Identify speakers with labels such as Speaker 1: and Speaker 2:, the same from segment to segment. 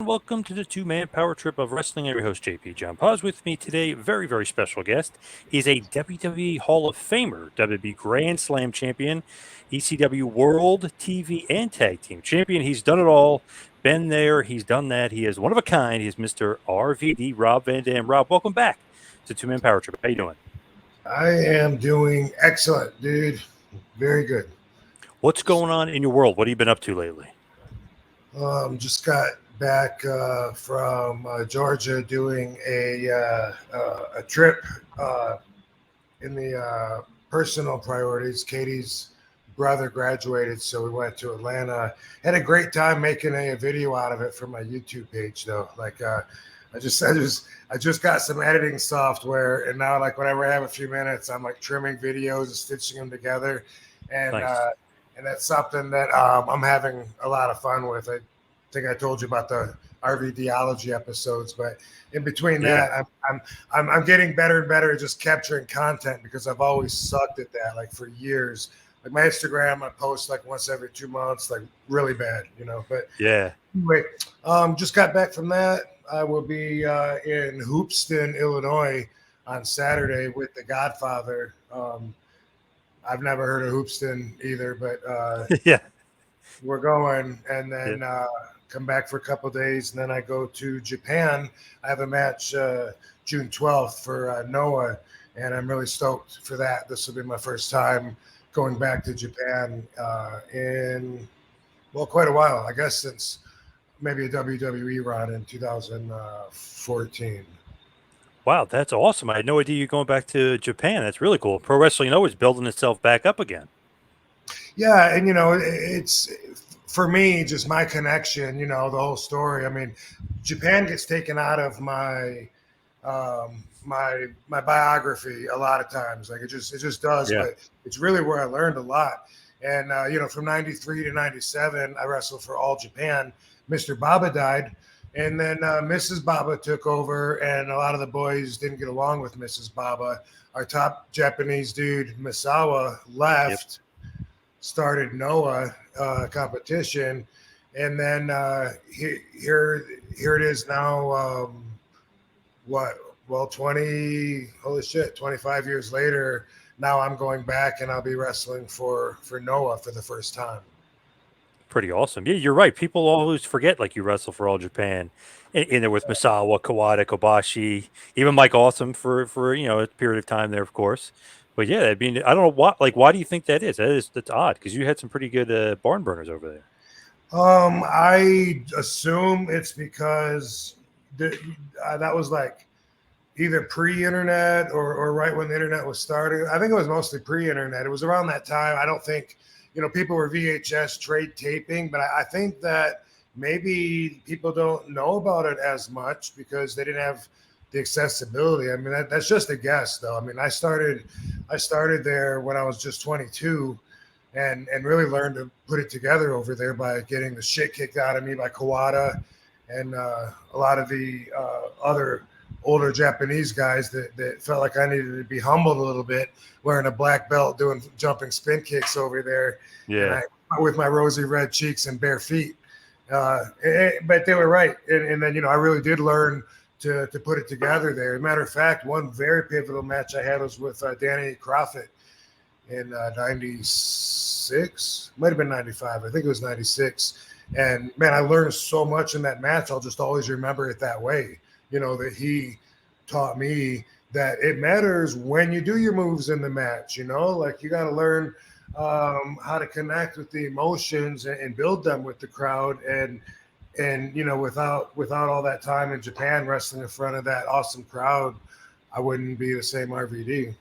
Speaker 1: welcome to the two-man power trip of wrestling. I'm your host, JP John Poz. With me today, very, very special guest. He's a WWE Hall of Famer, WWE Grand Slam champion, ECW World, TV, and Tag Team champion. He's done it all, been there, he's done that. He is one of a kind. He's Mr. RVD, Rob Van Dam. Rob, welcome back to two-man power trip. How you doing?
Speaker 2: I am doing excellent, dude. Very good.
Speaker 1: What's going on in your world? What have you been up to lately?
Speaker 2: Just got back from Georgia doing a trip in the personal priorities. Katie's brother graduated, so we went to Atlanta. Had a great time making a video out of it for my YouTube page, though. I just got some editing software, and now whenever I have a few minutes, I'm trimming videos and stitching them together, and
Speaker 1: Nice.
Speaker 2: And that's something that I'm having a lot of fun with. I think I told you about the RVDology episodes, but in between that, I'm getting better and better at just capturing content because I've always sucked at that, for years. My Instagram, I post once every 2 months, really bad, But
Speaker 1: yeah,
Speaker 2: anyway, just got back from that. I will be in Hoopeston, Illinois on Saturday with The Godfather. I've never heard of Hoopeston either, but
Speaker 1: yeah.
Speaker 2: we're going, and then come back for a couple of days, and then I go to Japan. I have a match June 12th for Noah, and I'm really stoked for that. This will be my first time going back to Japan in quite a while, I guess, since maybe a WWE run in 2014.
Speaker 1: Wow, that's awesome. I had no idea you're going back to Japan. That's really cool. Pro wrestling always building itself back up again.
Speaker 2: Yeah, and it's for me just my connection. The whole story. I mean, Japan gets taken out of my my biography a lot of times. It just does.
Speaker 1: Yeah.
Speaker 2: But it's really where I learned a lot. And from '93 to '97, I wrestled for All Japan. Mr. Baba died. And then Mrs. Baba took over, and a lot of the boys didn't get along with Mrs. Baba. Our top Japanese dude, Misawa, left, started Noah competition, and then here it is now. 25 years later, now I'm going back, and I'll be wrestling for Noah for the first time.
Speaker 1: Pretty awesome. Yeah, you're right. People always forget you wrestle for All Japan. In there with Misawa, Kawada, Kobashi, even Mike Awesome for a period of time there, of course. But yeah, I mean, I don't know why do you think that is? That's odd because you had some pretty good barn burners over there.
Speaker 2: I assume it's because that was either pre-internet or right when the internet was starting. I think it was mostly pre-internet. It was around that time. I don't think people were VHS trade taping, but I think that maybe people don't know about it as much because they didn't have the accessibility. I mean, that's just a guess, though. I mean, I started there when I was just 22, and really learned to put it together over there by getting the shit kicked out of me by Kawada and a lot of the other older Japanese guys that felt like I needed to be humbled a little bit, wearing a black belt, doing jumping spin kicks over there.
Speaker 1: Yeah.
Speaker 2: With my rosy red cheeks and bare feet. But they were right. And then, I really did learn to put it together there. As a matter of fact, one very pivotal match I had was with Danny Croffett in 96. Might have been 95. I think it was 96. And, man, I learned so much in that match. I'll just always remember it that way. That he taught me that it matters when you do your moves in the match, you got to learn how to connect with the emotions and build them with the crowd. And without all that time in Japan wrestling in front of that awesome crowd, I wouldn't be the same RVD.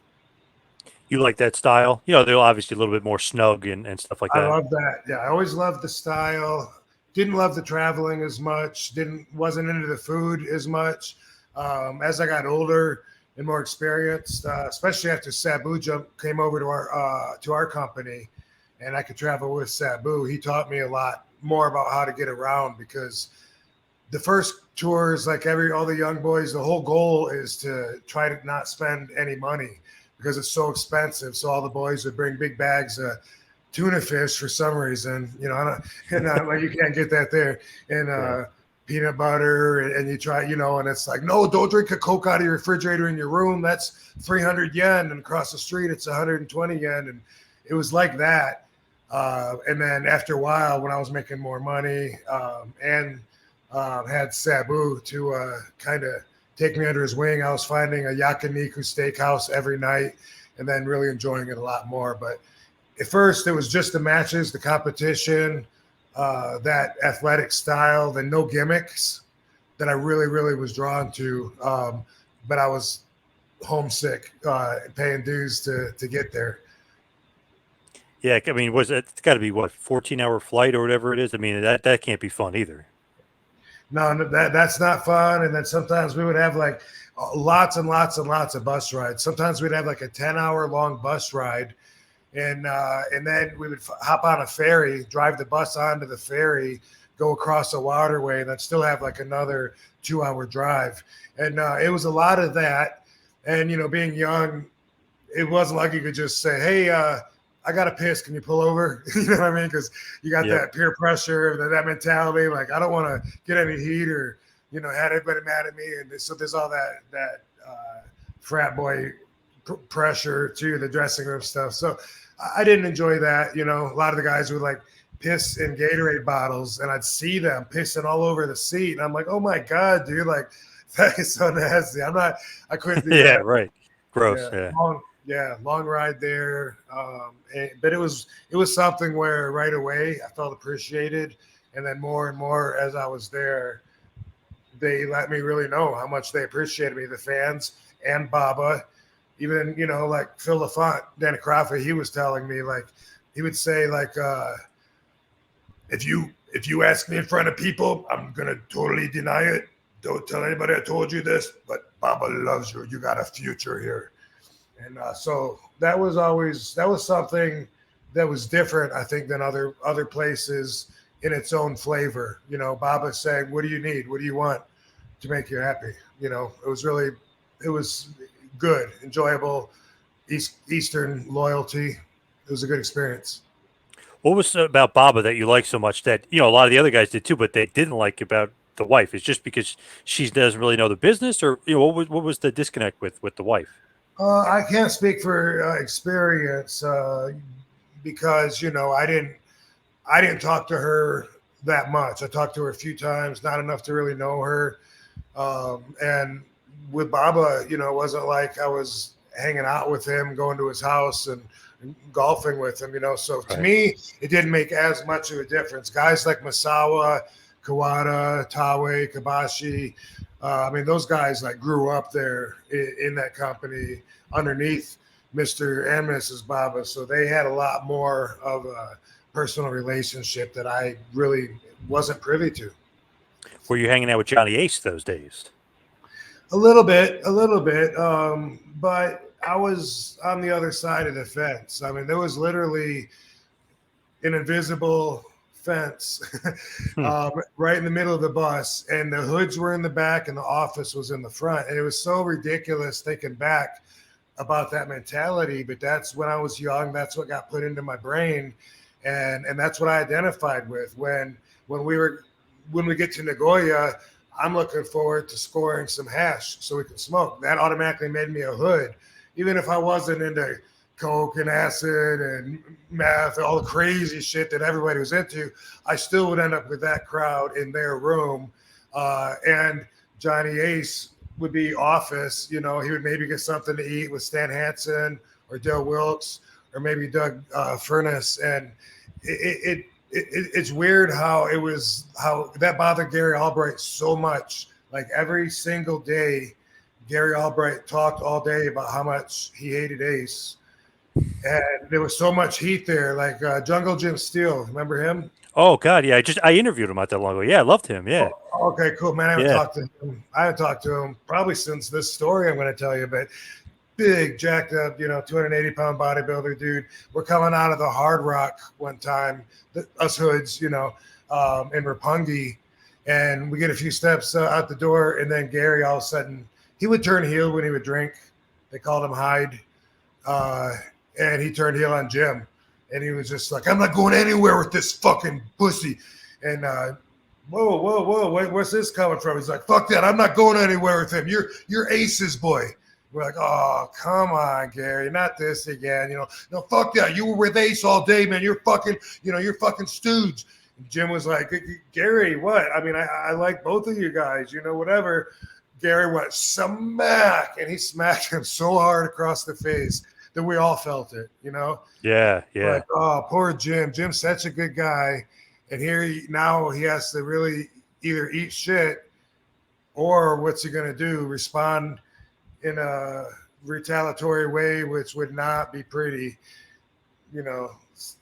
Speaker 1: You like that style? They're obviously a little bit more snug and stuff like that.
Speaker 2: I love that. Yeah, I always loved the style. Didn't love the traveling as much. Wasn't into the food as much. As I got older and more experienced, especially after Sabu came over to our company, and I could travel with Sabu. He taught me a lot more about how to get around, because the first tours, all the young boys, the whole goal is to try to not spend any money because it's so expensive. So all the boys would bring big bags of tuna fish for some reason, you can't get that there. And peanut butter, and you try, and it's like, no, don't drink a Coke out of your refrigerator in your room. That's 300 yen, and across the street it's 120 yen, and it was like that. And then after a while, when I was making more money, and had Sabu to kind of take me under his wing, I was finding a yakiniku steakhouse every night, and then really enjoying it a lot more. But at first, it was just the matches, the competition, that athletic style, the no gimmicks that I really, really was drawn to. But I was homesick, paying dues to get there.
Speaker 1: Yeah, I mean, it's got to be what, 14-hour flight or whatever it is? I mean, that can't be fun either.
Speaker 2: No, that's not fun. And then sometimes we would have like lots and lots and lots of bus rides. Sometimes we'd have like a 10-hour long bus ride. And then we would hop on a ferry, drive the bus onto the ferry, go across a waterway, and then still have like another 2-hour drive. And it was a lot of that. And, being young, it wasn't like you could just say, hey, I got to piss. Can you pull over? You know what I mean? Because you got that peer pressure, that mentality. Like, I don't want to get any heat or, had everybody mad at me. And so there's all that frat boy pressure to the dressing room stuff. So I didn't enjoy that. A lot of the guys would like piss in Gatorade bottles, and I'd see them pissing all over the seat. And I'm like, oh my God, dude, like that is so nasty. I couldn't do that.
Speaker 1: Yeah, right. Gross.
Speaker 2: Long ride there. But it was something where right away I felt appreciated. And then more and more as I was there, they let me really know how much they appreciated me, the fans and Baba. Even, like Phil LaFont, Danny Crawford, he was telling me, like, he would say, like, if you ask me in front of people, I'm going to totally deny it. Don't tell anybody I told you this, but Baba loves you. You got a future here. And so that was something that was different, I think, than other places in its own flavor. Baba saying, what do you need? What do you want to make you happy? It was good, enjoyable, Eastern loyalty. It was a good experience.
Speaker 1: What was about Baba that you liked so much that, a lot of the other guys did too, but they didn't like about the wife? It's just because she doesn't really know the business, or, what was the disconnect with the wife?
Speaker 2: I can't speak for experience because, I didn't talk to her that much. I talked to her a few times, not enough to really know her. And with Baba, it wasn't like I was hanging out with him, going to his house and golfing with him, So to me, it didn't make as much of a difference. Guys like Misawa, Kawada, Taue, Kabashi, those guys like grew up there in that company underneath Mr. and Mrs. Baba. So they had a lot more of a personal relationship that I really wasn't privy to.
Speaker 1: Were you hanging out with Johnny Ace those days?
Speaker 2: A little bit. But I was on the other side of the fence. There was literally an invisible fence right in the middle of the bus, and the hoods were in the back and the office was in the front. And it was so ridiculous thinking back about that mentality, but that's when I was young. That's what got put into my brain. And that's what I identified with when we get to Nagoya. I'm looking forward to scoring some hash so we can smoke. That automatically made me a hood. Even if I wasn't into coke and acid and meth, all the crazy shit that everybody was into, I still would end up with that crowd in their room. And Johnny Ace would be office. He would maybe get something to eat with Stan Hansen or Dale Wilkes or maybe Doug Furness. And it's weird how that bothered Gary Albright so much. Like every single day, Gary Albright talked all day about how much he hated Ace. And there was so much heat there, like Jungle Jim Steele. Remember him?
Speaker 1: Oh God, yeah. I interviewed him not that long ago. Yeah, I loved him. Yeah.
Speaker 2: Oh, okay, cool, man. I haven't talked to him probably since this story I'm going to tell you. But big, jacked up, 280-pound bodybuilder dude. We're coming out of the Hard Rock one time, us hoods, in Roppongi, and we get a few steps out the door, and then Gary all of a sudden he would turn heel when he would drink. They called him Hyde. And he turned heel on Jim. And he was just like, I'm not going anywhere with this fucking pussy. And whoa, where's this coming from? He's like, fuck that, I'm not going anywhere with him. You're Ace's boy. We're like, oh, come on, Gary, not this again. No, fuck that. You were with Ace all day, man. You're fucking stooge. And Jim was like, Gary, what? I mean, I like both of you guys, whatever. Gary went smack, and he smacked him so hard across the face that we all felt it,
Speaker 1: Yeah.
Speaker 2: Like, oh, poor Jim. Jim's such a good guy. And now he has to really either eat shit or what's he going to do? Respond in a retaliatory way, which would not be pretty,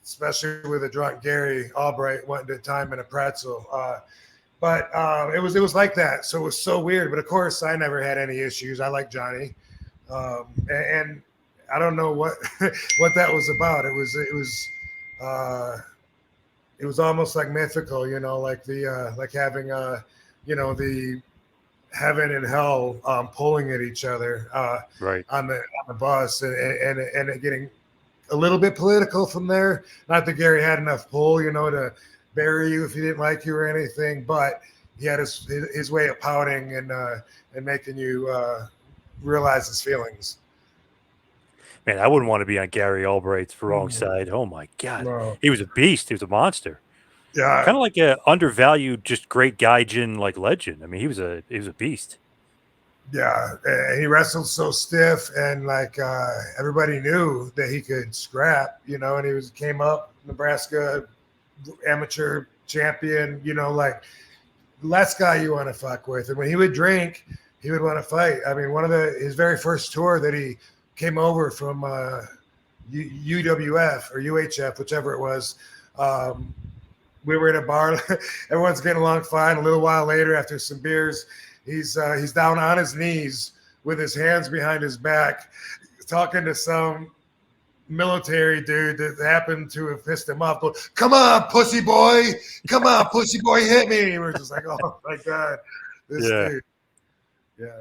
Speaker 2: especially with a drunk Gary Albright wanting to time in a pretzel. But it was like that. So it was so weird. But of course, I never had any issues. I like Johnny. And I don't know what that was about. It was almost like mythical, like the like having the heaven and hell pulling at each other
Speaker 1: Right.
Speaker 2: on the bus, and it getting a little bit political from there. Not that Gary had enough pull, to bury you if he didn't like you or anything, but he had his way of pouting and making you realize his feelings.
Speaker 1: Man, I wouldn't want to be on Gary Albright's wrong side. Oh my God.
Speaker 2: No.
Speaker 1: He was a beast. He was a monster.
Speaker 2: Yeah.
Speaker 1: Kind of like a undervalued, just great gaijin like legend. I mean, he was a beast.
Speaker 2: Yeah, he wrestled so stiff, and like everybody knew that he could scrap, and he came up Nebraska amateur champion, like less guy you want to fuck with. And when he would drink, he would want to fight. I mean, his very first tour that he came over from UWF or UHF, whichever it was. We were in a bar. Everyone's getting along fine. A little while later, after some beers, he's down on his knees with his hands behind his back, talking to some military dude that happened to have pissed him off. Going, come on, pussy boy! Come on, pussy boy, hit me! And we're just like, oh my God, this dude. Yeah.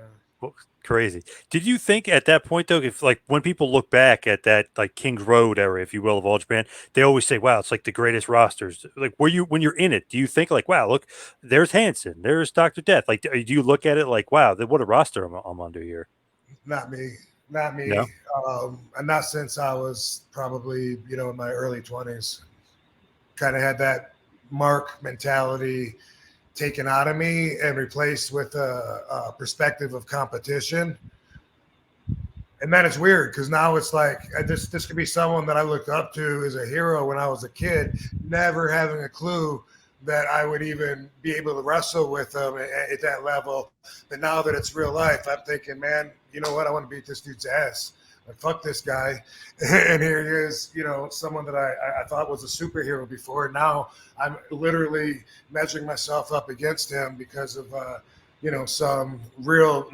Speaker 1: Well, crazy. Did you think at that point though, if like when people look back at that like Kings Road era, if you will, of All Japan, they always say, "Wow, it's like the greatest rosters." Like, when you're in it, do you think like, "Wow, look, there's Hanson, there's Dr. Death." Like, do you look at it like, "Wow, what a roster I'm under here"?
Speaker 2: Not me.
Speaker 1: No?
Speaker 2: And not since I was probably in my early 20s. Kind of had that Mark mentality taken out of me and replaced with a perspective of competition. And then it's weird because now it's like this could be someone that I looked up to as a hero when I was a kid, never having a clue that I would even be able to wrestle with them at that level. But now that it's real life, I'm thinking, man, you know what? I want to beat this dude's ass. Like, fuck this guy. And here he is, someone that I thought was a superhero before. Now I'm literally measuring myself up against him because of, some real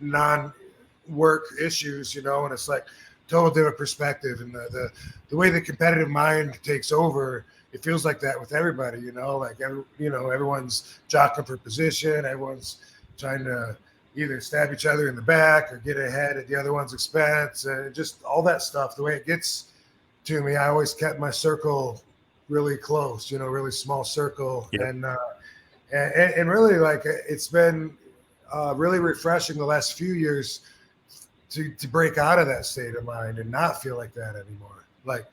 Speaker 2: non-work issues, and it's like total different perspective. And the way the competitive mind takes over, it feels like that with everybody, like, everyone's jockeying for position. Everyone's trying to either stab each other in the back or get ahead at the other one's expense, and just all that stuff. The way it gets to me, I always kept my circle really close, really small circle. Yeah. And really, like, it's been really refreshing the last few years to break out of that state of mind and not feel like that anymore. Like,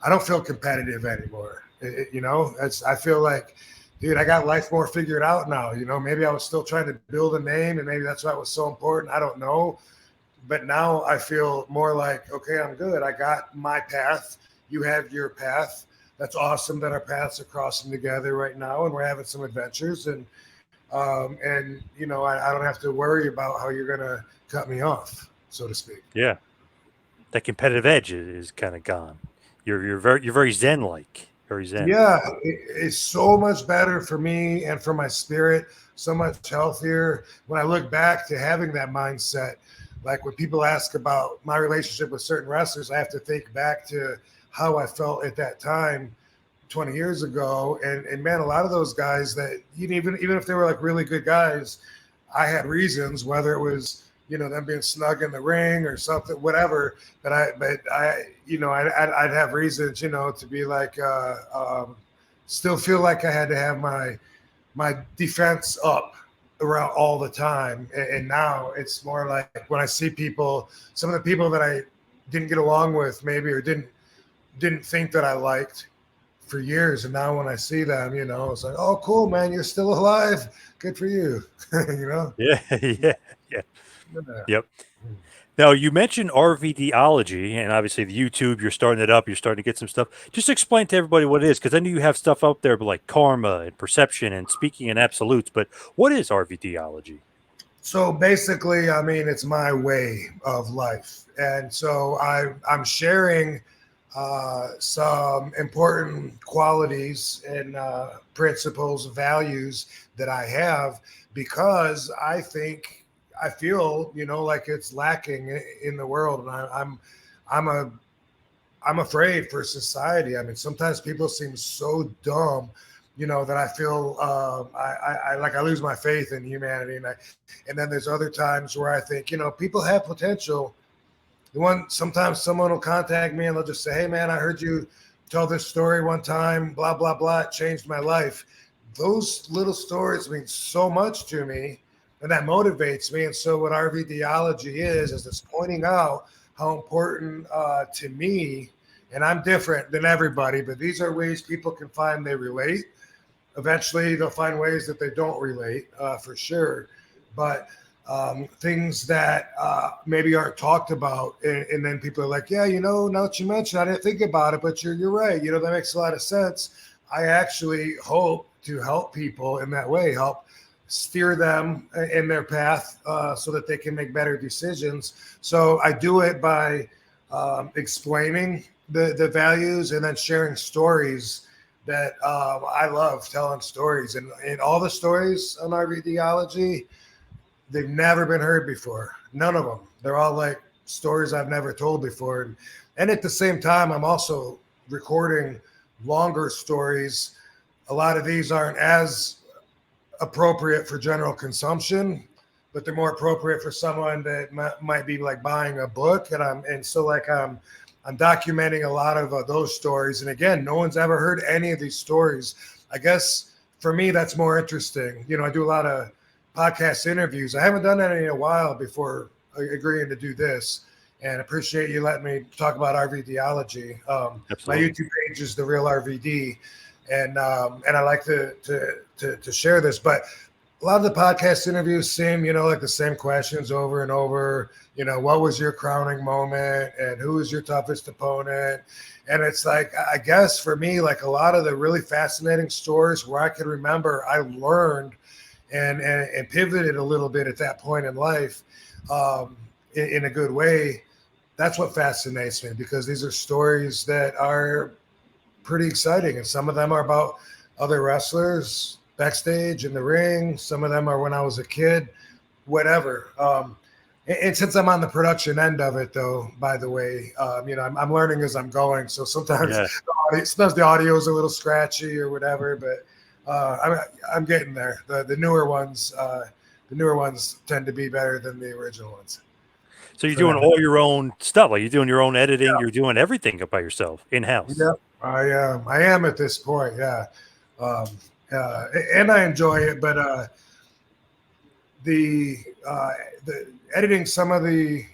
Speaker 2: I don't feel competitive anymore. I feel like, dude, I got life more figured out now. Maybe I was still trying to build a name, and maybe that's why it was so important. I don't know. But now I feel more like, okay, I'm good. I got my path. You have your path. That's awesome that our paths are crossing together right now, and we're having some adventures. And I don't have to worry about how you're going to cut me off, so to speak.
Speaker 1: Yeah. That competitive edge is kind of gone. You're very Zen-like. Very Zen.
Speaker 2: Yeah, it's so much better for me and for my spirit, so much healthier. When I look back to having that mindset, like when people ask about my relationship with certain wrestlers, I have to think back to how I felt at that time 20 years ago. And man, a lot of those guys that even if they were like really good guys, I had reasons, whether it was, them being snug in the ring or something, whatever. But I'd have reasons, to be like, still feel like I had to have my my defense up around all the time. And now it's more like when I see people, some of the people that I didn't get along with maybe, or didn't think that I liked for years. And now when I see them, you know, it's like, oh, cool, man, you're still alive. Good for you. You know?
Speaker 1: Yeah, yeah, yeah.
Speaker 2: Yeah.
Speaker 1: Yep. Now, you mentioned RVDology, and obviously the YouTube, you're starting it up, you're starting to get some stuff. Just explain to everybody what it is, because I know you have stuff out there like karma and perception and speaking in absolutes, but what is RVDology?
Speaker 2: So basically, I mean, it's my way of life. And so I'm sharing some important qualities and principles, values that I have, because I feel, you know, like it's lacking in the world. And I'm afraid for society. I mean, sometimes people seem so dumb, you know, that I feel I lose my faith in humanity. And then there's other times where I think, you know, people have potential. Sometimes someone will contact me and they'll just say, "Hey, man, I heard you tell this story one time, blah blah blah. It changed my life." Those little stories mean so much to me, and that motivates me. And so, what RVDology is it's pointing out how important to me, and I'm different than everybody, but these are ways people can find they relate. Eventually, they'll find ways that they don't relate, for sure. But things that maybe aren't talked about, and then people are like, "Yeah, you know, now that you mentioned, I didn't think about it, but you're right. You know, that makes a lot of sense." I actually hope to help people in that way, help steer them in their path so that they can make better decisions. So I do it by explaining the values and then sharing stories that I love telling stories, and all the stories on RVDology, they've never been heard before. None of them. They're all like stories I've never told before. And at the same time, I'm also recording longer stories. A lot of these aren't as appropriate for general consumption, but they're more appropriate for someone that might be like buying a book. And so I'm documenting a lot of those stories. And again, no one's ever heard any of these stories. I guess for me, that's more interesting. You know, I do a lot of podcast interviews. I haven't done any in a while before agreeing to do this, and appreciate you letting me talk about RVDology. My YouTube page is The Real RVD, and I like to share this. But a lot of the podcast interviews seem, you know, like the same questions over and over. You know, what was your crowning moment, and who was your toughest opponent? And it's like, I guess for me, like a lot of the really fascinating stories where I can remember I learned and pivoted a little bit at that point in life, in a good way. That's what fascinates me, because these are stories that are pretty exciting. And some of them are about other wrestlers backstage in the ring. Some of them are when I was a kid, whatever. And since I'm on the production end of it, though, by the way, you know, I'm learning as I'm going. So sometimes, sometimes the audio is a little scratchy or whatever, but I'm getting there. The newer ones tend to be better than the original ones.
Speaker 1: So you're doing all your own stuff, like you're doing your own editing, you're doing everything by yourself in house.
Speaker 2: Yeah, I am at this point. Yeah, and I enjoy it, but the editing some of the,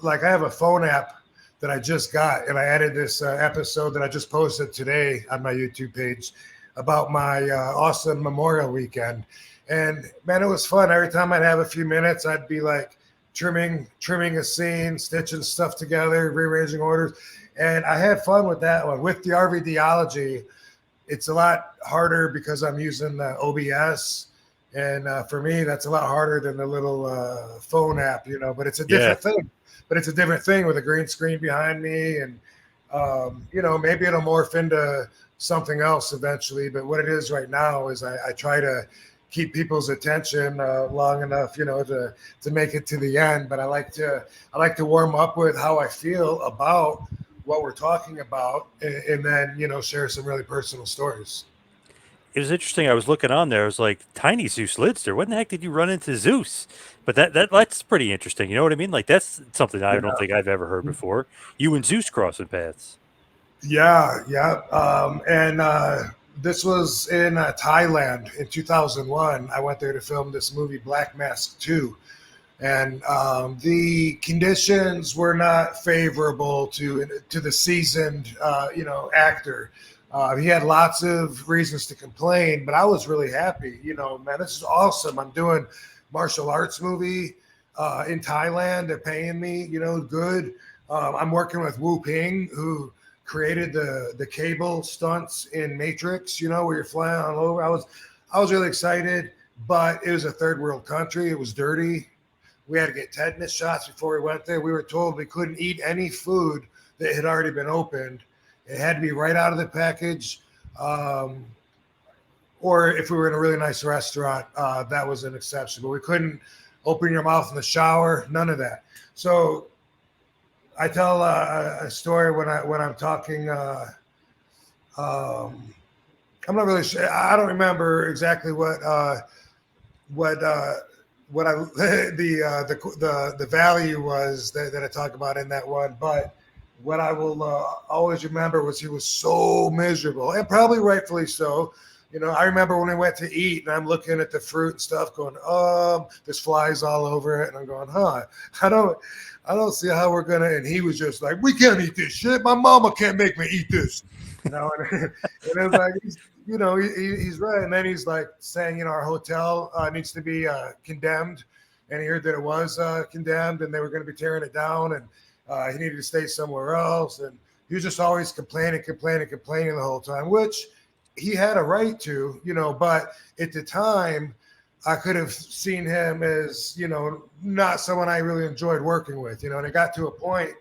Speaker 2: like I have a phone app that I just got, and I added this episode that I just posted today on my YouTube page about my awesome Memorial weekend. And man, it was fun. Every time I'd have a few minutes, I'd be like trimming a scene, stitching stuff together, rearranging orders. And I had fun with that one. With the RVDology, it's a lot harder because I'm using OBS. And for me, that's a lot harder than the little phone app, you know, but it's a different thing. But it's a different thing with a green screen behind me. And, you know, maybe it'll morph into something else eventually. But what it is right now is I try to keep people's attention long enough, you know, to make it to the end. But I like to warm up with how I feel about what we're talking about, and then, you know, share some really personal stories.
Speaker 1: It was interesting. I was looking on there. I was like, Tiny Zeus Lidster. When the heck did you run into Zeus? But that's pretty interesting. You know what I mean? Like, that's something I don't think I've ever heard before. You and Zeus crossing paths.
Speaker 2: Yeah. And This was in Thailand in 2001. I went there to film this movie, Black Mask 2. And the conditions were not favorable to the seasoned, actor. He had lots of reasons to complain, but I was really happy. Man, this is awesome. I'm doing martial arts movie in Thailand. They're paying me, good. I'm working with Wu Ping, who created the cable stunts in Matrix, where you're flying all over. I was really excited, but it was a third world country. It was dirty. We had to get tetanus shots before we went there. We were told we couldn't eat any food that had already been opened. It had to be right out of the package. Or if we were in a really nice restaurant, that was an exception. But we couldn't open your mouth in the shower, none of that. So I tell a story when I'm talking. I'm not really sure. I don't remember exactly what the value was that I talk about in that one. But what I will always remember was he was so miserable, and probably rightfully so. I remember when we went to eat, and I'm looking at the fruit and stuff, going, there's flies all over it, and I'm going, I don't see how we're gonna. And he was just like, we can't eat this shit. My mama can't make me eat this. And it was like, he's right. And then he's like saying, our hotel needs to be condemned, and he heard that it was condemned, and they were going to be tearing it down, and he needed to stay somewhere else. And he was just always complaining the whole time, which he had a right to, but at the time I could have seen him as, not someone I really enjoyed working with, and it got to a point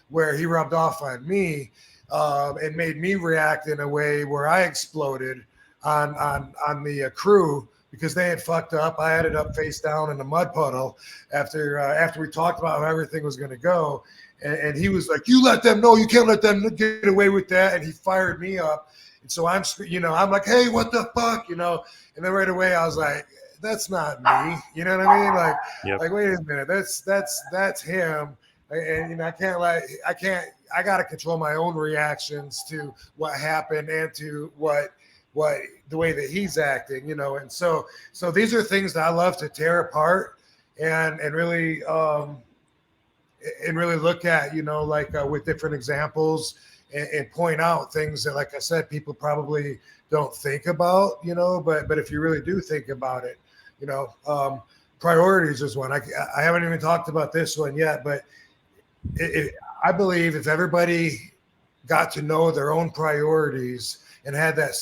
Speaker 2: where he rubbed off on me and made me react in a way where I exploded on the crew because they had fucked up. I ended up face down in a mud puddle after we talked about how everything was going to go. And he was like, you let them know, you can't let them get away with that. And he fired me up. And so I'm like, hey, what the fuck? And then right away I was like, that's not me. You know what I mean? Like,
Speaker 1: Yep.
Speaker 2: like, wait a minute, that's him. And I got to control my own reactions to what happened and to what the way that he's acting, And so these are things that I love to tear apart and really look at, with different examples and point out things that, like I said, people probably don't think about, but if you really do think about it, priorities is one. I haven't even talked about this one yet, but I believe if everybody got to know their own priorities and had that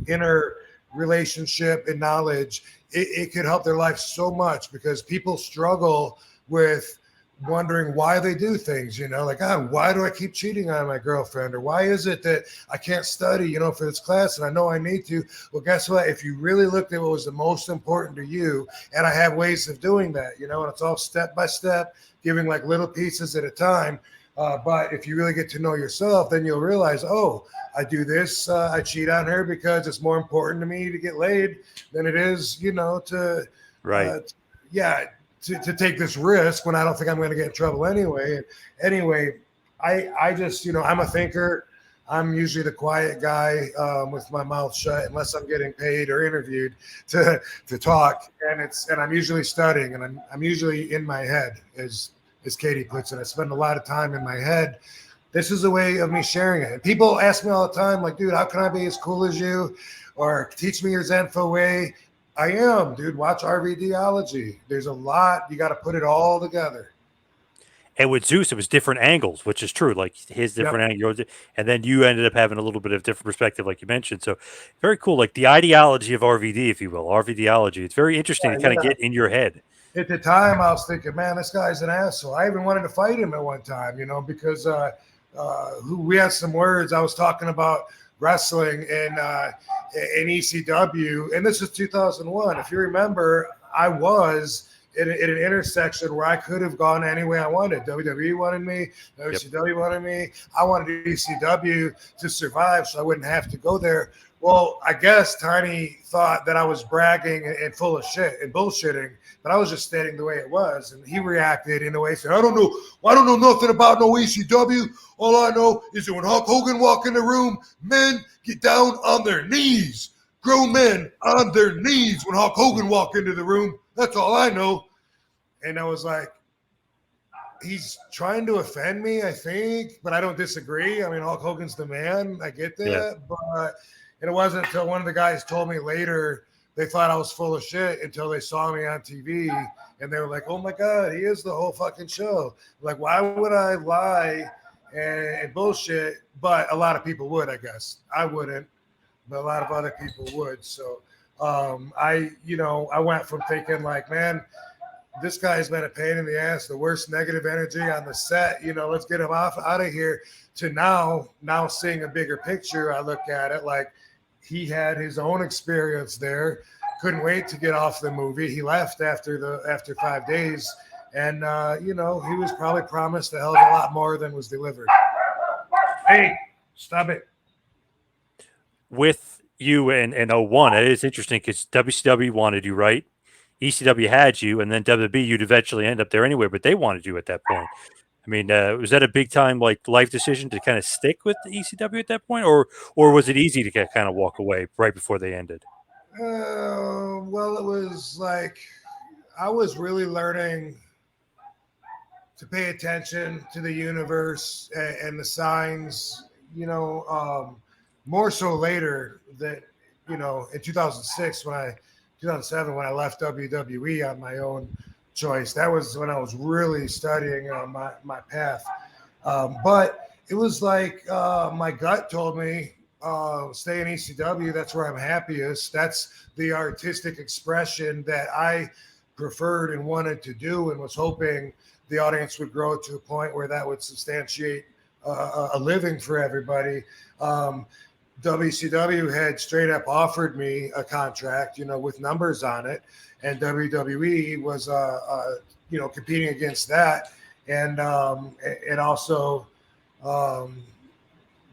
Speaker 2: inner relationship and knowledge, it could help their life so much, because people struggle with wondering why they do things, like, why do I keep cheating on my girlfriend? Or why is it that I can't study, for this class and I know I need to? Well, guess what? If you really looked at what was the most important to you, and I have ways of doing that, and it's all step by step, giving like little pieces at a time. But if you really get to know yourself, then you'll realize, I do this. I cheat on her because it's more important to me to get laid than it is, to to take this risk when I don't think I'm going to get in trouble anyway. And anyway, I just, I'm a thinker. I'm usually the quiet guy with my mouth shut, unless I'm getting paid or interviewed to talk. And I'm usually studying, and I'm usually in my head, as Katie puts it. I spend a lot of time in my head. This is a way of me sharing it. And people ask me all the time, like, dude, how can I be as cool as you? Or teach me your Zenfo way. I am, dude. Watch RVDology. There's a lot. You got to put it all together.
Speaker 1: And with Zeus, it was different angles, which is true. Like his different angles, and then you ended up having a little bit of different perspective, like you mentioned. So very cool. Like the ideology of RVD, if you will, RVDology. It's very interesting to kind of get in your head.
Speaker 2: At the time, I was thinking, man, this guy's an asshole. I even wanted to fight him at one time, because we had some words. I was talking about wrestling in ECW, and this is 2001. If you remember, I was at an intersection where I could have gone any way I wanted. WWE wanted me, WCW wanted me. I wanted ECW to survive, so I wouldn't have to go there. Well, I guess Tiny thought that I was bragging and full of shit and bullshitting, but I was just stating the way it was. And he reacted in a way, said, I don't know nothing about no ECW. All I know is that when Hulk Hogan walk in the room, men get down on their knees. Grown men on their knees when Hulk Hogan walk into the room. That's all I know. And I was like, he's trying to offend me, I think, but I don't disagree. I mean, Hulk Hogan's the man. I get that.
Speaker 1: Yeah.
Speaker 2: But it wasn't until one of the guys told me later they thought I was full of shit until they saw me on TV. And they were like, oh, my God, he is the whole fucking show. Like, why would I lie and bullshit? But a lot of people would, I guess. I wouldn't, but a lot of other people would. So I went from thinking like, man, this guy's been a pain in the ass, the worst negative energy on the set. Let's get him out of here. To now seeing a bigger picture, I look at it like he had his own experience there. Couldn't wait to get off the movie. He left after 5 days, and he was probably promised a hell of a lot more than was delivered. Hey, stop it.
Speaker 1: With you and 01, it is interesting because WCW wanted you, right? ECW had you, and then WWE, you'd eventually end up there anyway, but they wanted you at that point. I mean, was that a big time life decision to kind of stick with the ECW at that point, or was it easy to kind of walk away right before they ended?
Speaker 2: Well, it was like I was really learning to pay attention to the universe and the signs, more so later that, in 2007 when I left WWE on my own choice. That was when I was really studying my path. But it was like my gut told me, stay in ECW. That's where I'm happiest. That's the artistic expression that I preferred and wanted to do, and was hoping the audience would grow to a point where that would substantiate a living for everybody. WCW had straight up offered me a contract, with numbers on it, and WWE was, competing against that, and also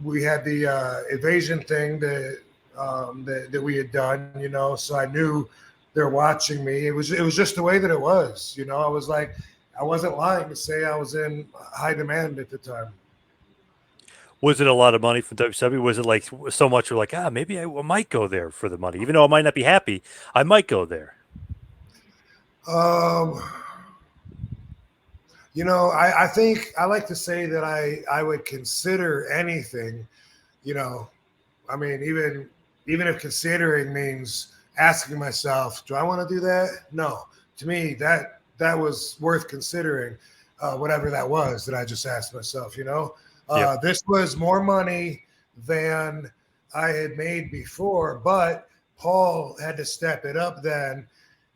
Speaker 2: we had the invasion thing that we had done, so I knew they're watching me. It was just the way that it was, I was like, I wasn't lying to say I was in high demand at the time.
Speaker 1: Was it a lot of money from WCW? Was it like so much you're like, maybe I might go there for the money, even though I might not be happy, I might go there?
Speaker 2: I think I like to say that I would consider anything, I mean, even if considering means asking myself, do I want to do that? No, to me, that was worth considering, whatever that was that I just asked myself, Yep. This was more money than I had made before, but Paul had to step it up then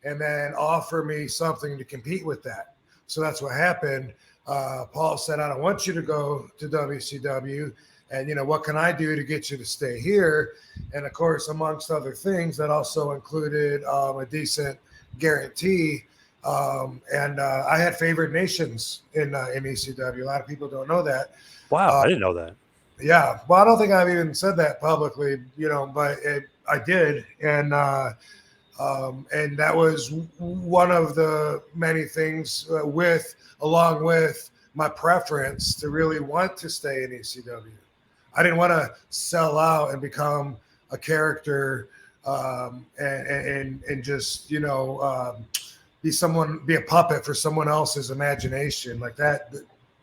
Speaker 2: and then offer me something to compete with that. So that's what happened. Paul said, I don't want you to go to WCW. And, what can I do to get you to stay here? And, of course, amongst other things, that also included a decent guarantee. And I had favored nations in ECW. A lot of people don't know that.
Speaker 1: Wow, I didn't know that.
Speaker 2: Yeah. Well, I don't think I've even said that publicly, but I did. And that was one of the many things along with my preference to really want to stay in ECW. I didn't want to sell out and become a character and just, be a puppet for someone else's imagination like that.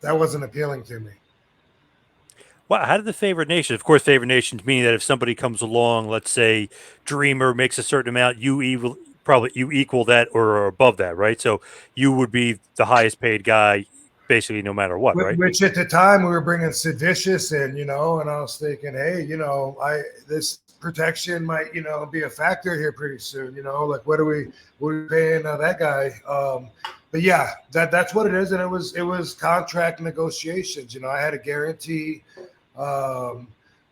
Speaker 2: That wasn't appealing to me.
Speaker 1: Wow, how did the favored nation? Of course, favored nations meaning that if somebody comes along, let's say Dreamer makes a certain amount, you equal that or above that, right? So you would be the highest paid guy, basically, no matter what, right?
Speaker 2: Which at the time we were bringing Sid Vicious in, and I was thinking, hey, this protection might, be a factor here pretty soon. Like what are we paying that guy? But yeah, that's what it is, and it was contract negotiations. I had a guarantee.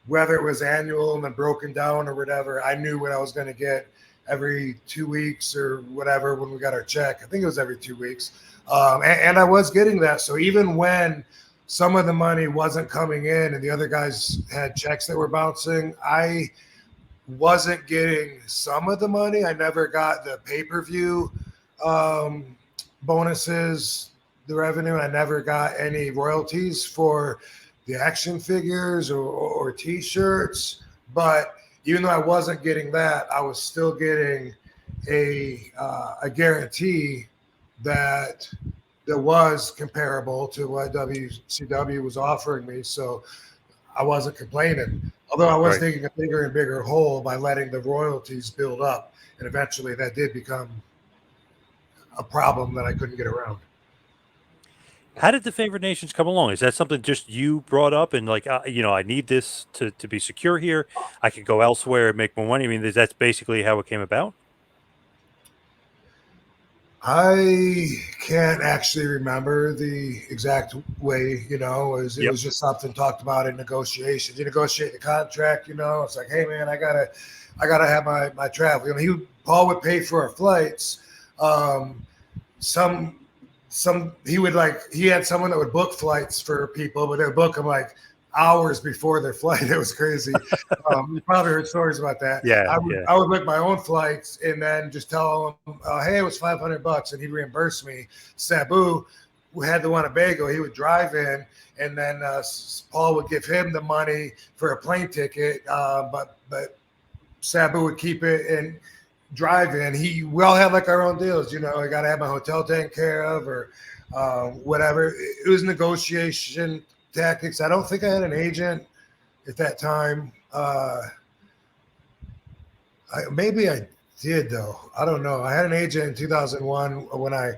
Speaker 2: Whether it was annual and then broken down or whatever, I knew what I was going to get every 2 weeks or whatever when we got our check. I think it was every 2 weeks. And I was getting that. So even when some of the money wasn't coming in and the other guys had checks that were bouncing, I wasn't getting some of the money. I never got the pay-per-view bonuses, the revenue. I never got any royalties for the action figures or T-shirts. But even though I wasn't getting that, I was still getting a guarantee that was comparable to what WCW was offering me. So I wasn't complaining. Although I was digging a bigger and bigger hole by letting the royalties build up. And eventually that did become a problem that I couldn't get around.
Speaker 1: How did the favored nations come along? Is that something just you brought up and like, I need this to be secure here. I could go elsewhere and make more money. I mean, that's basically how it came about.
Speaker 2: I can't actually remember the exact way, it was just something talked about in negotiations. You negotiate the contract, it's like, hey man, I gotta have my travel. Paul would pay for our flights. He had someone that would book flights for people, but they would book them like hours before their flight. It was crazy. You probably heard stories about that. I would book my own flights and then just tell him, hey, it was $500, and he'd reimburse me. Sabu, who had the Winnebago, he would drive in, and then Paul would give him the money for a plane ticket, but Sabu would keep it and drive in. We all had like our own deals, I got to have my hotel taken care of or whatever. It was negotiation tactics. I don't think I had an agent at that time. Maybe I did though. I don't know. I had an agent in 2001 when I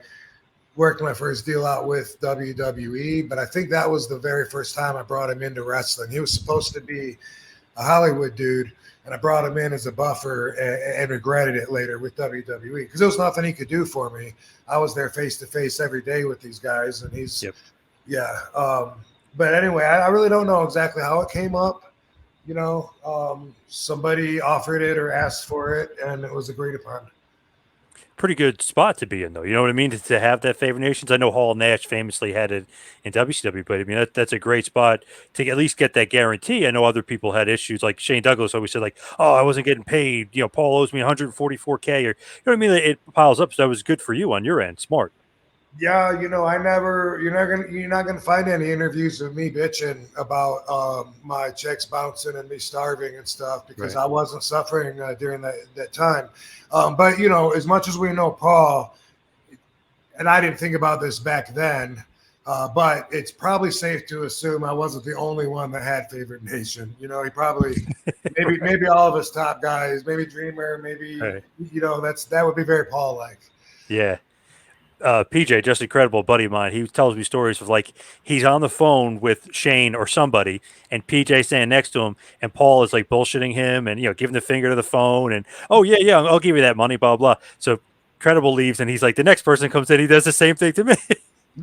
Speaker 2: worked my first deal out with WWE, but I think that was the very first time I brought him into wrestling. He was supposed to be a Hollywood dude, and I brought him in as a buffer and regretted it later with WWE because there was nothing he could do for me. I was there face to face every day with these guys, and he's but anyway, I really don't know exactly how it came up. Somebody offered it or asked for it, and it was agreed upon.
Speaker 1: Pretty good spot to be in, though. You know what I mean? To have that favored nations. I know Hall Nash famously had it in WCW, but I mean that's a great spot to at least get that guarantee. I know other people had issues, like Shane Douglas always said, like, "Oh, I wasn't getting paid. Paul owes me 144K," or you know what I mean? It piles up. So that was good for you on your end. Smart.
Speaker 2: Yeah, I never. You're not gonna find any interviews of me bitching about my checks bouncing and me starving and stuff because I wasn't suffering during that time. But as much as we know Paul, and I didn't think about this back then, but it's probably safe to assume I wasn't the only one that had favored nation. He probably maybe all of us top guys, maybe Dreamer, maybe that would be very Paul like.
Speaker 1: Yeah. PJ, just incredible buddy of mine. He tells me stories of like he's on the phone with Shane or somebody, and PJ standing next to him, and Paul is like bullshitting him and giving the finger to the phone and I'll give you that money, blah blah. So Credible leaves, and he's like, the next person comes in, he does the same thing to me.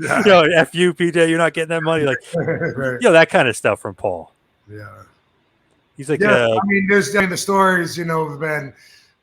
Speaker 1: F you, PJ, you're not getting that money, like that kind of stuff from Paul.
Speaker 2: Yeah,
Speaker 1: he's like,
Speaker 2: the stories have been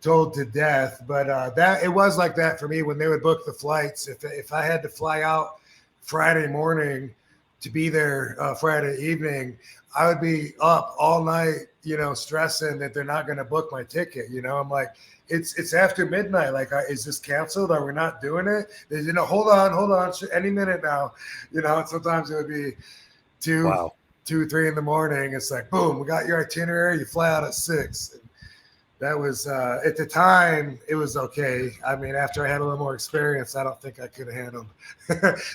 Speaker 2: told to death, but that it was like that for me when they would book the flights. If I had to fly out Friday morning to be there Friday evening, I would be up all night, stressing that they're not going to book my ticket. I'm like, it's after midnight. Like, is this canceled? Are we not doing it? Hold on, any minute now. And sometimes it would be 2, 3 in the morning. It's like, boom, we got your itinerary. You fly out at 6. That was at the time it was okay. I mean, after I had a little more experience, I don't think I could have handled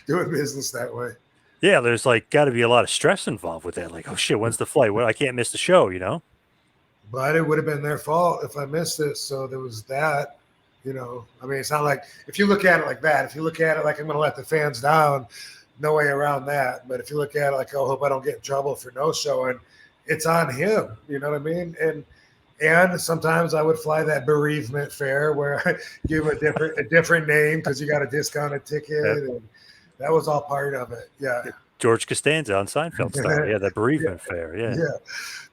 Speaker 2: doing business that way.
Speaker 1: Yeah, there's like got to be a lot of stress involved with that. Like, oh shit, when's the flight? Well, I can't miss the show,
Speaker 2: But it would have been their fault if I missed it. So there was that. I mean, it's not like if you look at it like that. If you look at it like I'm going to let the fans down, no way around that. But if you look at it like, oh, hope I don't get in trouble for no showing, it's on him. You know what I mean? And sometimes I would fly that bereavement fare where I give a different name because you got a discounted ticket. And that was all part of it. Yeah.
Speaker 1: George Costanza on Seinfeld style. Yeah, that bereavement fare. Yeah.
Speaker 2: Yeah.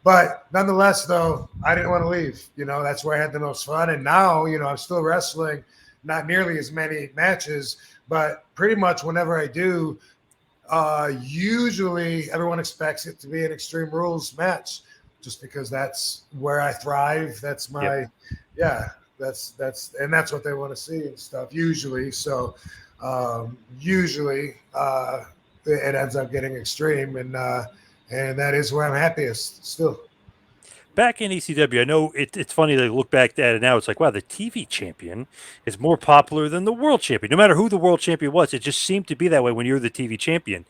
Speaker 2: But nonetheless, though, I didn't want to leave. That's where I had the most fun. And now, I'm still wrestling, not nearly as many matches, but pretty much whenever I do, usually everyone expects it to be an Extreme Rules match. just because that's where I thrive. That's my, that's what they want to see and stuff usually. So usually it ends up getting extreme, and that is where I'm happiest still.
Speaker 1: Back in ECW, I know it's funny to look back at it now. It's like, wow, the TV champion is more popular than the world champion. No matter who the world champion was, it just seemed to be that way when you're the TV champion.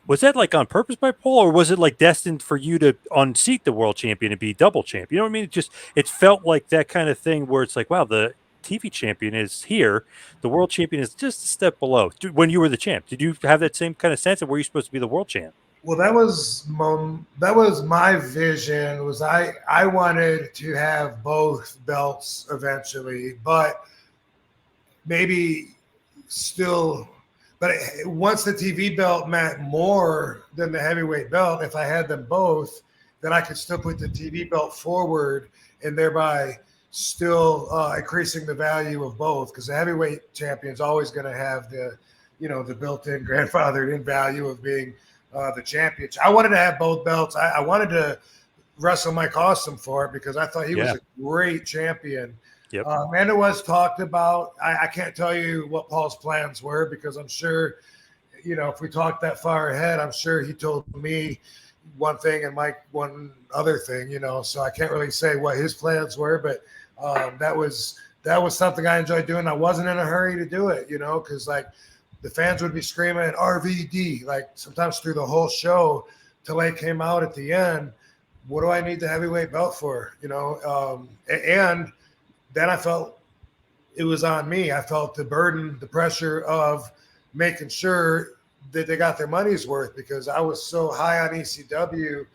Speaker 1: Was that like on purpose by Paul, or was it like destined for you to unseat the world champion and be double champ? You know what I mean? It felt like that kind of thing where it's like, wow, the TV champion is here, the world champion is just a step below. When you were the champ, did you have that same kind of sense of where you're supposed to be the world champ?
Speaker 2: Well, that was my vision. Was I wanted to have both belts eventually, but maybe still. But once the TV belt meant more than the heavyweight belt, if I had them both, then I could still put the TV belt forward and thereby still increasing the value of both, because the heavyweight champion is always going to have the built-in grandfathered-in value of being the champion. I wanted to have both belts. I wanted to wrestle Mike Awesome for it because I thought he was a great champion.
Speaker 1: Yep.
Speaker 2: And it was talked about. I can't tell you what Paul's plans were because I'm sure, if we talked that far ahead, I'm sure he told me one thing and Mike one other thing, so I can't really say what his plans were, but that was something I enjoyed doing. I wasn't in a hurry to do it, because like the fans would be screaming RVD, like sometimes through the whole show till they came out at the end. What do I need the heavyweight belt for? And then I felt it was on me. I felt the burden, the pressure of making sure that they got their money's worth because I was so high on ECW,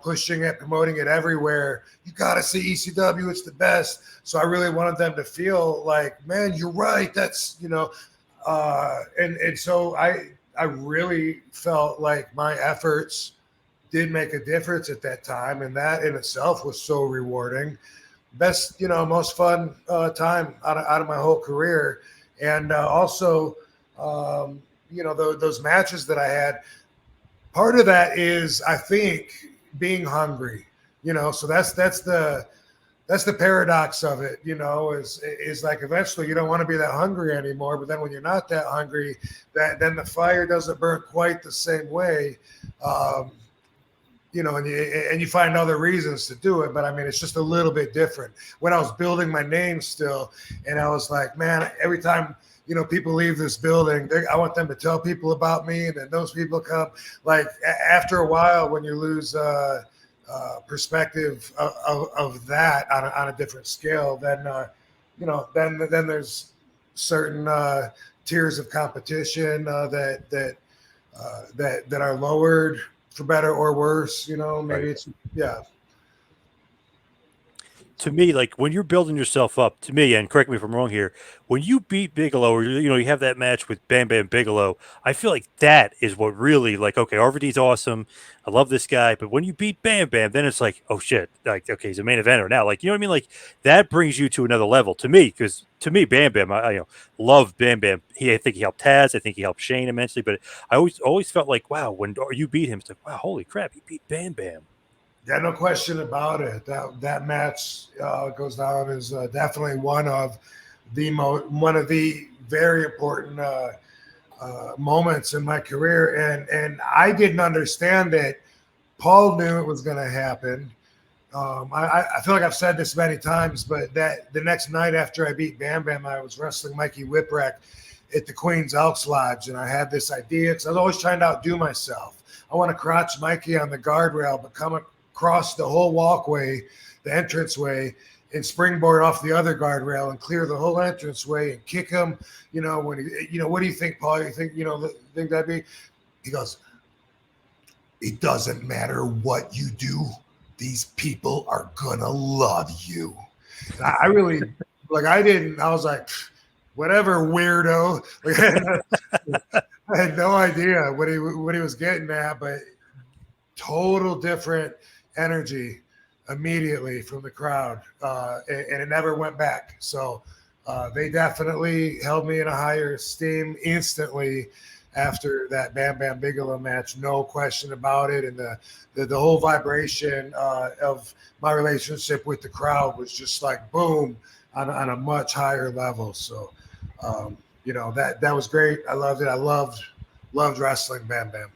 Speaker 2: pushing it, promoting it everywhere. You got to see ECW. It's the best. So I really wanted them to feel like, man, you're right. That's, and so I really felt like my efforts did make a difference at that time. And that in itself was so rewarding. Best, most fun time out of my whole career. And also, those matches that I had, part of that is, I think, being hungry, so that's the paradox of it, is like eventually you don't want to be that hungry anymore. But then when you're not that hungry, then the fire doesn't burn quite the same way. And you find other reasons to do it. But I mean, it's just a little bit different. When I was building my name still, and I was like, man, every time, people leave this building, I want them to tell people about me. And then those people come. Like after a while, when you lose perspective of that on a different scale, then, then there's certain tiers of competition that are lowered, for better or worse, maybe right. It's,
Speaker 1: To me, like when you're building yourself up, to me, and correct me if I'm wrong here, when you beat Bigelow, or you have that match with Bam Bam Bigelow, I feel like that is what really, like, okay, RVD's awesome, I love this guy, but when you beat Bam Bam, then it's like, oh shit, like, okay, he's a main eventer now, like, you know what I mean? Like that brings you to another level to me, because to me, Bam Bam, I love Bam Bam. I think he helped Taz, I think he helped Shane immensely, but I always felt like, wow, when you beat him, it's like, wow, holy crap, he beat Bam Bam.
Speaker 2: Yeah, no question about it. That match goes down as definitely one of the very important moments in my career. And I didn't understand it. Paul knew it was going to happen. I feel like I've said this many times, but that the next night after I beat Bam Bam, I was wrestling Mikey Whipwreck at the Queen's Elks Lodge, and I had this idea because I was always trying to outdo myself. I want to crotch Mikey on the guardrail, but come across the whole walkway, the entranceway, and springboard off the other guardrail and clear the whole entranceway and kick him. When he, what do you think, Paul? You think, think that'd be? He goes, it doesn't matter what you do. These people are gonna love you. And I really, I was like, whatever, weirdo. I had no idea what he was getting at, but total different energy immediately from the crowd, and it never went back. So they definitely held me in a higher esteem instantly. after that Bam Bam Bigelow match, no question about it. And the whole vibration of my relationship with the crowd was just like boom on a much higher level. So, that was great. I loved it. I loved wrestling Bam Bam.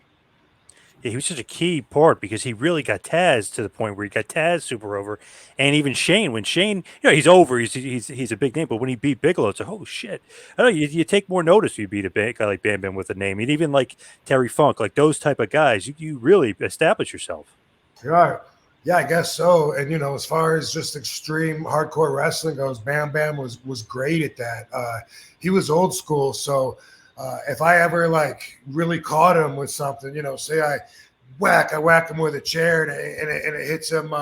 Speaker 1: Yeah, he was such a key part because he really got Taz to the point where he got Taz super over, and even Shane. When Shane, he's over, he's a big name, but when he beat Bigelow, it's like, oh shit! I don't know, you take more notice if you beat a guy like Bam Bam with a name, and even like Terry Funk, like those type of guys, you really establish yourself.
Speaker 2: Yeah, yeah, I guess so. And as far as just extreme hardcore wrestling goes, Bam Bam was great at that. He was old school, so if I ever like really caught him with something, say I whack him with a chair and it hits him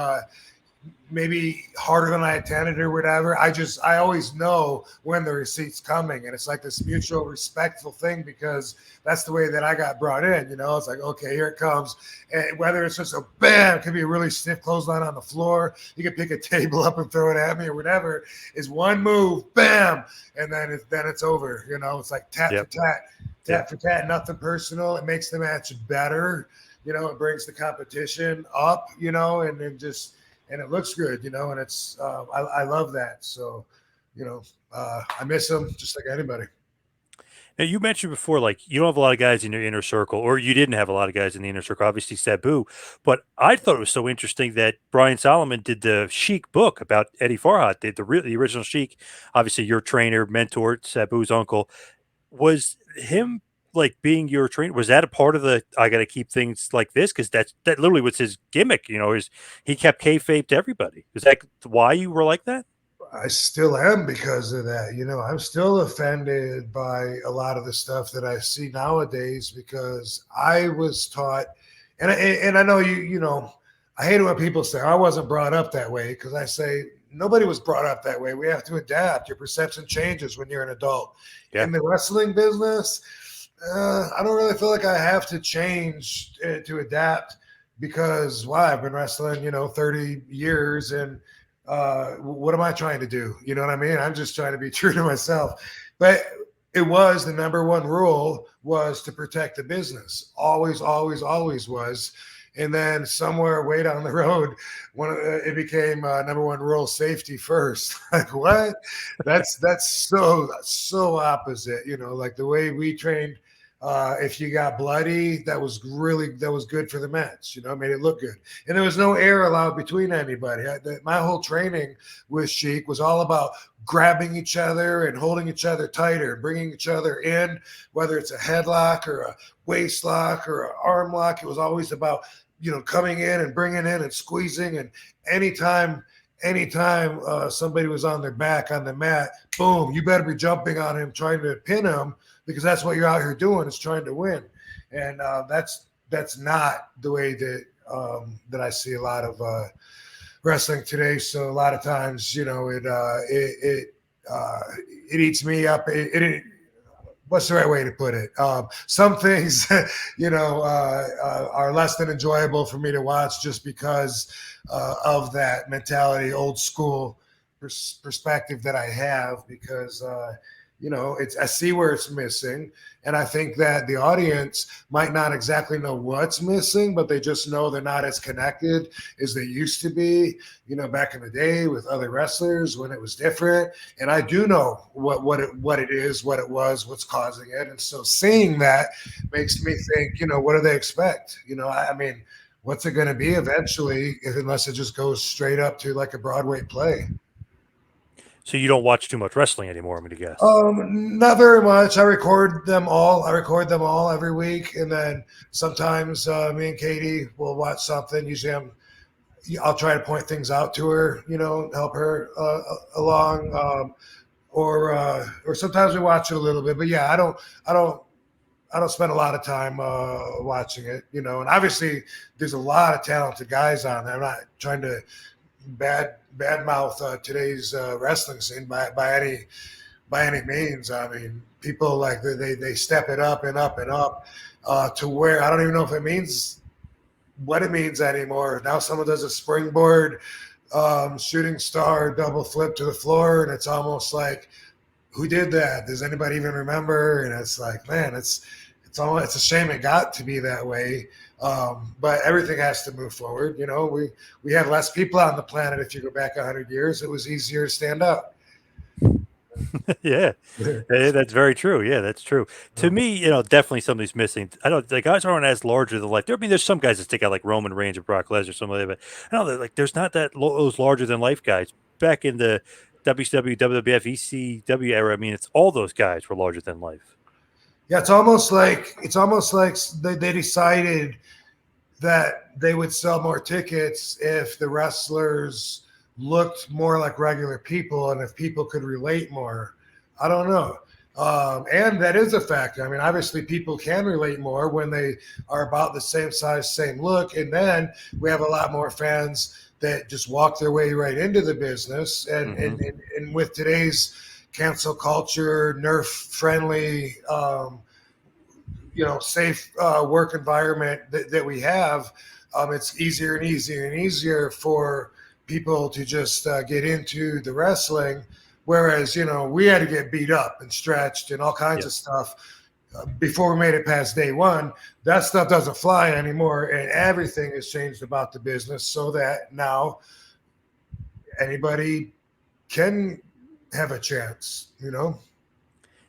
Speaker 2: maybe harder than I intended or whatever. I always know when the receipt's coming, and it's like this mutual respectful thing because that's the way that I got brought in. It's like, okay, here it comes, and whether it's just a bam, it could be a really stiff clothesline on the floor. You can pick a table up and throw it at me or whatever. Is one move, bam, and then it's over. It's like tat for tat for tat, nothing personal. It makes the match better. It brings the competition up. And then just. And it looks good, and it's I love that. So, I miss him just like anybody.
Speaker 1: Now, you mentioned before, like, you don't have a lot of guys in your inner circle, or you didn't have a lot of guys in the inner circle, obviously Sabu. But I thought it was so interesting that Brian Solomon did the Sheik book about Eddie Farhat, the original Sheik, obviously your trainer, mentor, Sabu's uncle. Was him like being your trainer? Was that a part of the I got to keep things like this? Because that literally was his gimmick, is he kept kayfabe to everybody. Is that why you were like that?
Speaker 2: I still am because of that. I'm still offended by a lot of the stuff that I see nowadays because I was taught, and I know I hate it when people say I wasn't brought up that way because I say nobody was brought up that way. We have to adapt. Your perception changes when you're an adult. Yeah. In the wrestling business, I don't really feel like I have to change to adapt because I've been wrestling, 30 years and what am I trying to do? You know what I mean? I'm just trying to be true to myself. But it was the number one rule was to protect the business. Always, always, always was. And then somewhere way down the road, it became number one rule: safety first. Like what? That's so opposite. Like the way we trained. If you got bloody, that was good for the match. Made it look good, and there was no air allowed between anybody. My whole training with Sheik was all about grabbing each other and holding each other tighter, bringing each other in, whether it's a headlock or a waist lock or an arm lock. It was always about coming in and bringing in and squeezing. And anytime somebody was on their back on the mat, boom, you better be jumping on him, trying to pin him, because that's what you're out here doing, is trying to win. And that's not the way that I see a lot of wrestling today. So a lot of times, it eats me up. What's the right way to put it? Some things, are less than enjoyable for me to watch just because of that mentality, old school perspective that I have, because I see where it's missing. And I think that the audience might not exactly know what's missing, but they just know they're not as connected as they used to be, back in the day with other wrestlers when it was different. And I do know what it is, what it was, what's causing it. And so seeing that makes me think, what do they expect? I mean, what's it going to be eventually, unless it just goes straight up to like a Broadway play?
Speaker 1: So you don't watch too much wrestling anymore, I'm going to guess.
Speaker 2: Not very much. I record them all every week, and then sometimes me and Katie will watch something. Usually, I'll try to point things out to her, help her along, or sometimes we watch it a little bit. But yeah, I don't spend a lot of time watching it, And obviously, there's a lot of talented guys on there. I'm not trying to badmouth today's wrestling scene by any means. I mean, people like they step it up and up and up to where I don't even know if it means what it means anymore. Now someone does a springboard shooting star double flip to the floor, and it's almost like, who did that? Does anybody even remember? And it's like, man, it's it's a shame it got to be that way. But everything has to move forward. You know, we have less people on the planet. If you go back 100 years, it was easier to stand up.
Speaker 1: Yeah. Yeah, that's very true. Yeah, that's true. To me, definitely somebody's missing. I don't the guys aren't as larger than life. I mean, there's some guys that stick out like Roman Reigns or Brock Lesnar or something like that, but I don't know, like there's not those larger than life guys. Back in the WCW, WWF, ECW era, I mean, it's all those guys were larger than life.
Speaker 2: Yeah, it's almost like they decided that they would sell more tickets if the wrestlers looked more like regular people and if people could relate more. I don't know. And that is a factor. I mean, obviously, people can relate more when they are about the same size, same look. And then we have a lot more fans that just walk their way right into the business. And with today's cancel culture, nerf friendly, safe work environment that we have, it's easier and easier and easier for people to just get into the wrestling. Whereas, we had to get beat up and stretched and all kinds of stuff before we made it past day one. That stuff doesn't fly anymore. And everything has changed about the business so that now anybody can have a chance,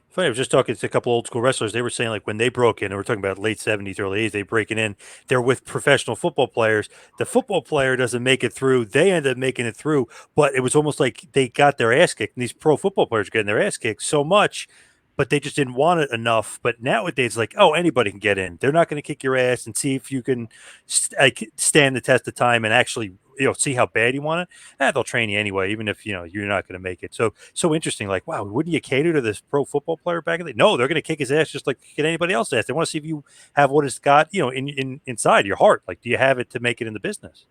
Speaker 1: Funny, I was just talking to a couple old school wrestlers. They were saying like when they broke in, and we're talking about late 70s, early 80s, they breaking in. They're with professional football players. The football player doesn't make it through. They end up making it through, but it was almost like they got their ass kicked. And these pro football players are getting their ass kicked so much, but they just didn't want it enough. But nowadays, like, oh, anybody can get in. They're not going to kick your ass and see if you can stand the test of time and actually see how bad you want it. They'll train you anyway, even if you're not going to make it. So interesting. Like, wow, wouldn't you cater to this pro football player back in the day? No, they're going to kick his ass just like kicking anybody else's ass. They want to see if you have what it's got, in inside your heart. Like, do you have it to make it in the business?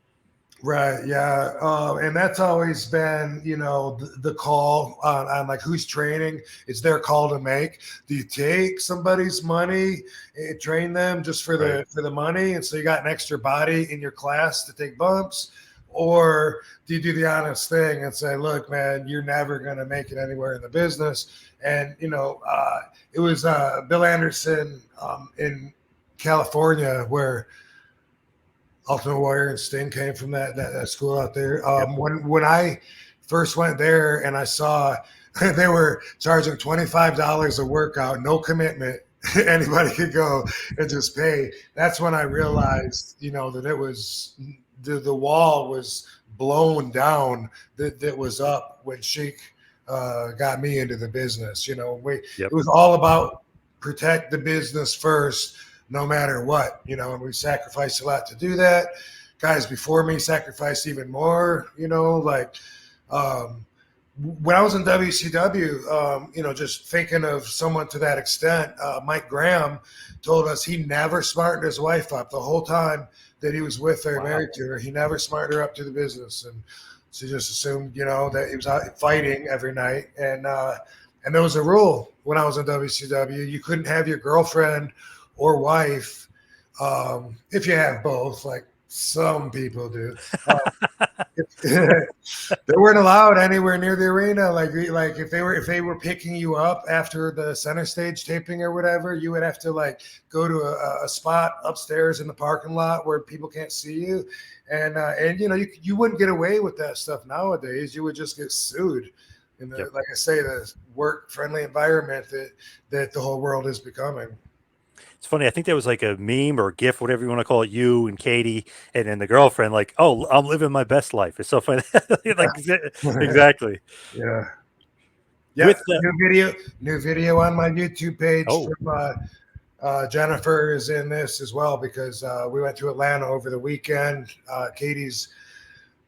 Speaker 2: Right. Yeah. And that's always been, the call on like who's training. It's their call to make. Do you take somebody's money and train them just for the money? And so you got an extra body in your class to take bumps, or do you do the honest thing and say, look, man, you're never going to make it anywhere in the business. And, it was Bill Anderson in California where Ultimate Warrior and Sting came from that school out there. When I first went there and I saw they were charging $25 a workout, no commitment, anybody could go and just pay. That's when I realized, that it was the wall was blown down that was up when Sheik got me into the business. It was all about protect the business first, no matter what, and we sacrificed a lot to do that. Guys before me sacrificed even more, when I was in WCW, just thinking of someone to that extent, Mike Graham told us he never smartened his wife up the whole time that he was with her, married to her. He never smartened her up to the business. And she just assumed, that he was out fighting every night. And there was a rule when I was in WCW, you couldn't have your girlfriend or wife, if you have both, like some people do. They weren't allowed anywhere near the arena. Like if they were picking you up after the center stage taping or whatever, you would have to go to a spot upstairs in the parking lot where people can't see you, and you wouldn't get away with that stuff nowadays. You would just get sued. In the, like I say, the work friendly environment that the whole world is becoming.
Speaker 1: It's funny. I think there was like a meme or a GIF, whatever you want to call it. You and Katie, and then the girlfriend, like, "Oh, I'm living my best life." It's so funny. Exactly.
Speaker 2: Yeah. Yeah. With new video on my YouTube page from Jennifer is in this as well because we went to Atlanta over the weekend. Katie's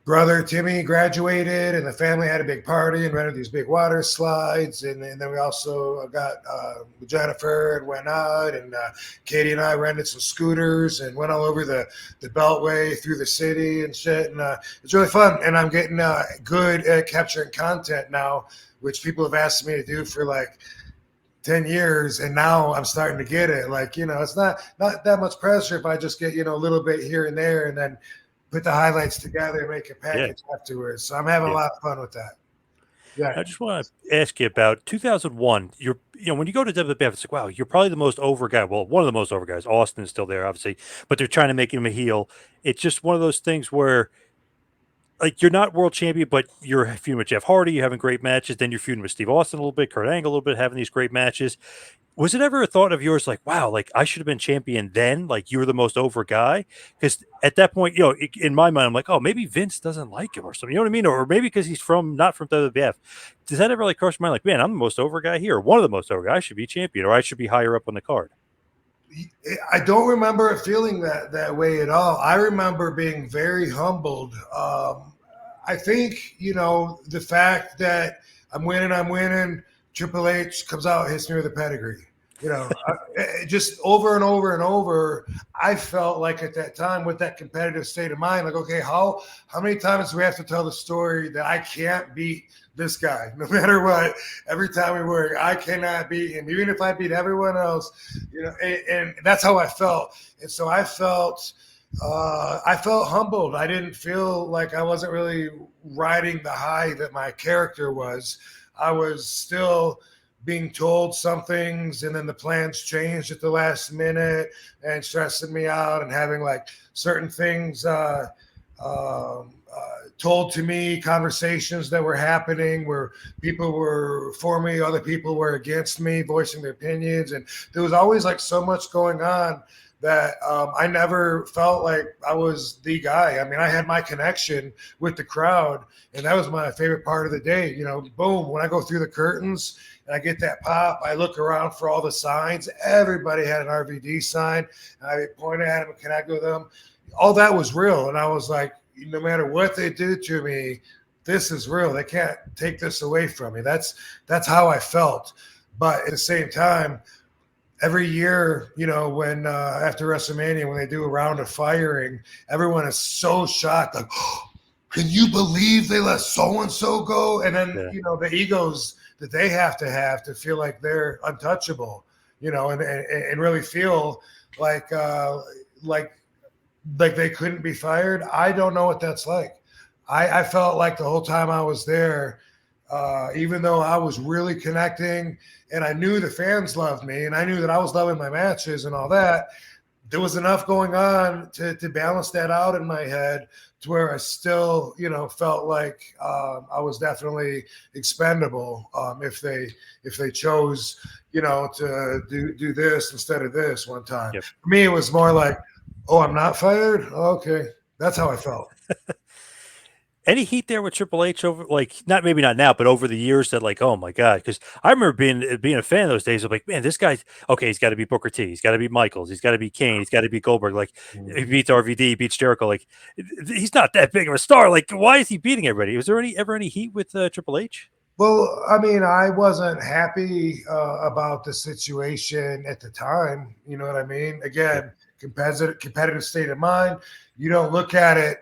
Speaker 2: brother Timmy graduated, and the family had a big party and rented these big water slides. And then we also got Jennifer and went out, and Katie and I rented some scooters and went all over the Beltway through the city and shit. And it's really fun. And I'm getting good at capturing content now, which people have asked me to do for 10 years. And now I'm starting to get it. It's not that much pressure if I just get, a little bit here and there, and then put the highlights together and make a package afterwards. So I'm having a lot of fun with that. Yeah.
Speaker 1: I just want to ask you about 2001. When you go to WWF, it's like, wow, you're probably the most over guy. Well, one of the most over guys. Austin is still there, obviously, but they're trying to make him a heel. It's just one of those things where, like, you're not world champion, but you're feuding with Jeff Hardy. You're having great matches. Then you're feuding with Steve Austin a little bit, Kurt Angle a little bit, having these great matches. Was it ever a thought of yours like, wow, like I should have been champion then? Like you were the most over guy? Because at that point, in my mind, I'm like, oh, maybe Vince doesn't like him or something. You know what I mean? Or maybe because he's not from WWF. Does that ever like cross your mind? Like, man, I'm the most over guy here. Or one of the most over guys. I should be champion, or I should be higher up on the card.
Speaker 2: I don't remember it feeling that way at all. I remember being very humbled. I think, the fact that I'm winning, Triple H comes out, hits me with a pedigree. Just over and over and over, I felt like at that time with that competitive state of mind, like, okay, how many times do we have to tell the story that I can't beat this guy, no matter what? Every time we work, I cannot beat him, even if I beat everyone else, and that's how I felt. And so I felt humbled. I didn't feel like I wasn't really riding the high that my character was. I was still being told some things, and then the plans changed at the last minute and stressing me out, and having like certain things told to me, conversations that were happening where people were for me, other people were against me, voicing their opinions. And there was always like so much going on that I never felt like I was the guy. I mean, I had my connection with the crowd, and that was my favorite part of the day. Boom, when I go through the curtains and I get that pop, I look around for all the signs. Everybody had an RVD sign. I pointed at them and connected with them. All that was real. And I was like, no matter what they do to me, this is real. They can't take this away from me. That's how I felt. But at the same time, every year, when after WrestleMania, when they do a round of firing, everyone is so shocked. Like, oh, can you believe they let so-and-so go? And then, the egos that they have to feel like they're untouchable, and really feel like they couldn't be fired. I don't know what that's like. I felt like the whole time I was there, even though I was really connecting and I knew the fans loved me and I knew that I was loving my matches and all that, there was enough going on to balance that out in my head to where I still, felt like I was definitely expendable if they chose, to do this instead of this one time.
Speaker 1: Yep.
Speaker 2: For me, it was more like, oh, I'm not fired? Okay. That's how I felt.
Speaker 1: Any heat there with Triple H over, like, maybe not now, but over the years that, like, oh my God, because I remember being a fan of those days of like, man, this guy's okay. He's got to be Booker T. He's got to be Michaels. He's got to be Kane. He's got to be Goldberg. Like, he beats RVD, he beats Jericho. Like, he's not that big of a star. Like, why is he beating everybody? Was there ever any heat with Triple H?
Speaker 2: Well, I mean, I wasn't happy about the situation at the time. You know what I mean? Again, competitive state of mind. You don't look at it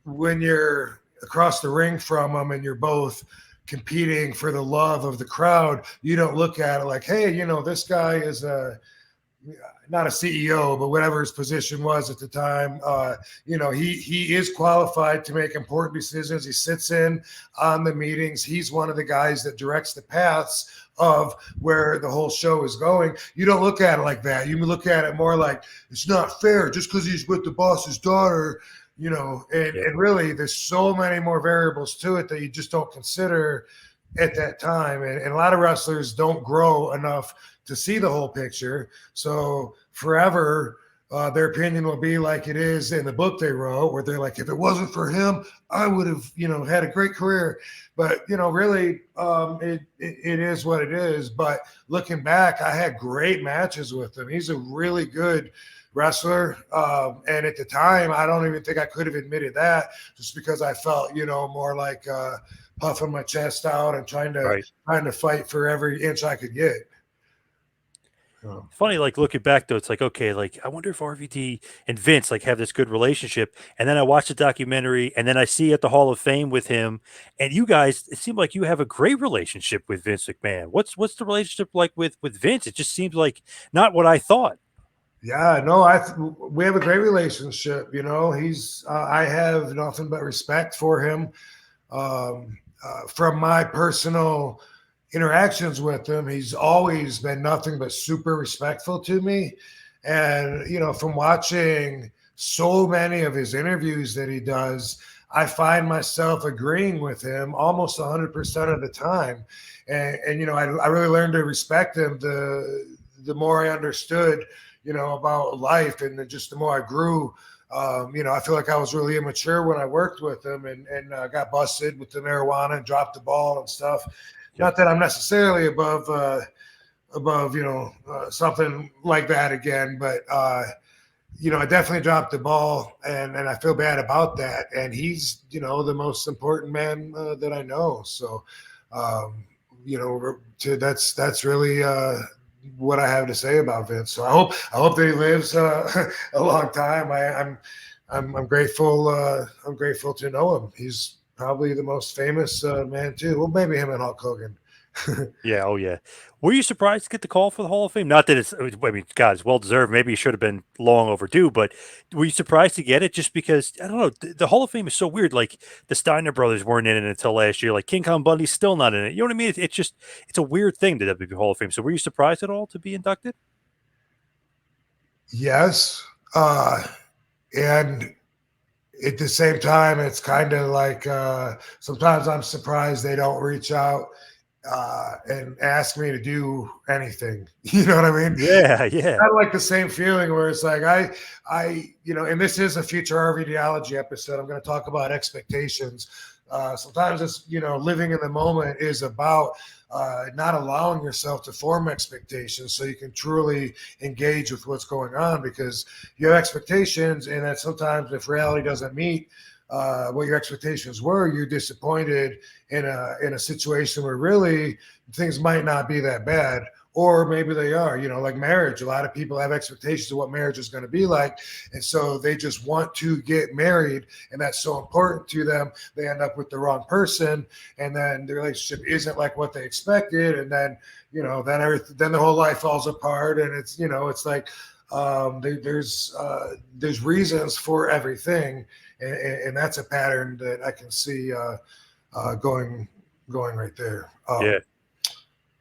Speaker 2: when you're across the ring from them and you're both competing for the love of the crowd. You don't look at it like, hey, this guy is not a CEO, but whatever his position was at the time, he is qualified to make important decisions. He sits in on the meetings. He's one of the guys that directs the paths of where the whole show is going. You don't look at it like that. You look at it more like it's not fair just because he's with the boss's daughter, and really there's so many more variables to it that you just don't consider at that time. And a lot of wrestlers don't grow enough to see the whole picture. So forever, their opinion will be like it is in the book they wrote, where they're like, if it wasn't for him, I would have, had a great career. But, really, it is what it is. But looking back, I had great matches with him. He's a really good wrestler. And at the time, I don't even think I could have admitted that, just because I felt, more like puffing my chest out and trying to fight for every inch I could get.
Speaker 1: Funny, like looking back though, it's like, okay, like I wonder if RVD and Vince like have this good relationship. And then I watch the documentary, and then I see at the Hall of Fame with him, and you guys, it seemed like you have a great relationship with Vince McMahon. What's the relationship like with Vince? It just seems like not what I thought.
Speaker 2: Yeah, no, we have a great relationship. He's I have nothing but respect for him. from my personal interactions with him, he's always been nothing but super respectful to me. And, from watching so many of his interviews that he does, I find myself agreeing with him almost 100% of the time. And I really learned to respect him the more I understood, about life, and just the more I grew. I feel like I was really immature when I worked with him and got busted with the marijuana and dropped the ball and stuff. Not that I'm necessarily above, something like that again, but, I definitely dropped the ball, and I feel bad about that. And he's, the most important man that I know. So, that's really what I have to say about Vince. So I hope that he lives a long time. I'm grateful. I'm grateful to know him. He's probably the most famous man too. Well, maybe him and Hulk Hogan.
Speaker 1: Yeah, oh yeah. Were you surprised to get the call for the Hall of Fame? Not that God, it's well deserved. Maybe it should have been long overdue, but were you surprised to get it just because, I don't know, the Hall of Fame is so weird. Like the Steiner brothers weren't in it until last year. Like King Kong Bundy's still not in it. You know what I mean? It's a weird thing, the WWE Hall of Fame. So were you surprised at all to be inducted?
Speaker 2: Yes. And at the same time, it's kind of like sometimes I'm surprised they don't reach out and ask me to do anything. You know what I mean?
Speaker 1: Yeah, yeah.
Speaker 2: Kind of like the same feeling where it's like and this is a future RVDology episode. I'm going to talk about expectations. Sometimes it's living in the moment is about not allowing yourself to form expectations so you can truly engage with what's going on, because you have expectations, and that sometimes if reality doesn't meet what your expectations were, you're disappointed in a situation where really things might not be that bad, or maybe they are. Like marriage, a lot of people have expectations of what marriage is going to be like, and so they just want to get married, and that's so important to them. They end up with the wrong person, and then the relationship isn't like what they expected, and then then the whole life falls apart, and it's like there's reasons for everything. And that's a pattern that I can see going right there.
Speaker 1: Yeah.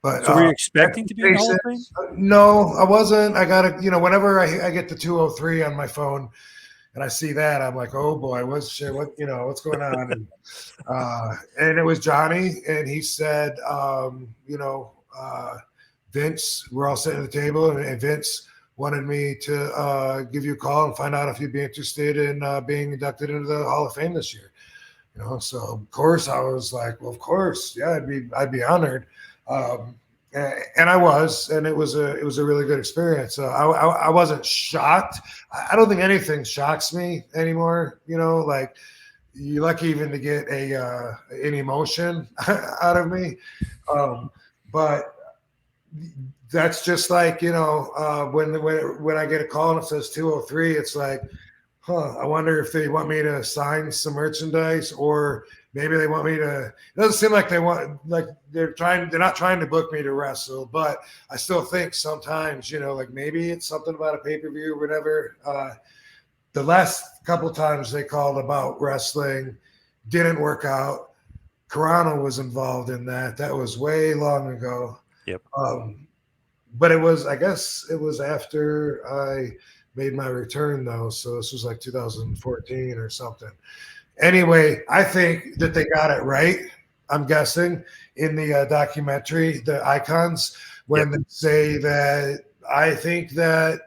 Speaker 2: But
Speaker 1: so were you expecting to be in the Hall of Fame?
Speaker 2: No, I wasn't. I got to, whenever I get the 203 on my phone and I see that, I'm like, oh boy, what's going on? And it was Johnny, and he said, Vince, we're all sitting at the table, and Vince wanted me to give you a call and find out if you'd be interested in being inducted into the Hall of Fame this year. So of course I was like, well, of course, yeah, I'd be honored. And I was, and it was a really good experience. I wasn't shocked. I don't think anything shocks me anymore. Like you're lucky even to get an emotion out of me. But that's just like, when I get a call and it says 203, it's like, I wonder if they want me to sign some merchandise, or maybe they want me to. It doesn't seem like they're not trying to book me to wrestle, but I still think sometimes, like maybe it's something about a pay-per-view or whatever. The last couple times they called about wrestling didn't work out. Carano was involved in that. That was way long ago.
Speaker 1: Yep.
Speaker 2: But I guess it was after I made my return though. So this was like 2014 or something. Anyway, I think that they got it right. I'm guessing in the documentary, the Icons, when they say that I think that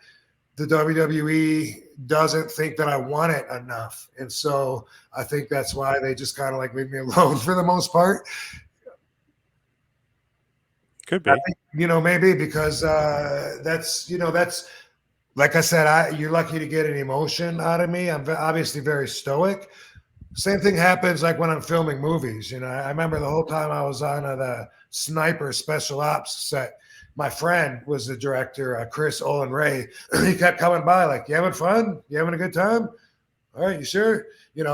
Speaker 2: the WWE doesn't think that I want it enough. And so I think that's why they just kind of like leave me alone for the most part.
Speaker 1: Could be.
Speaker 2: Maybe because that's like I said, you're lucky to get an emotion out of me. I'm obviously very stoic. Same thing happens like when I'm filming movies. I remember the whole time I was on the Sniper Special Ops set, my friend was the director, Chris Olin Ray. He kept coming by like, you having fun? You having a good time? All right, you sure? And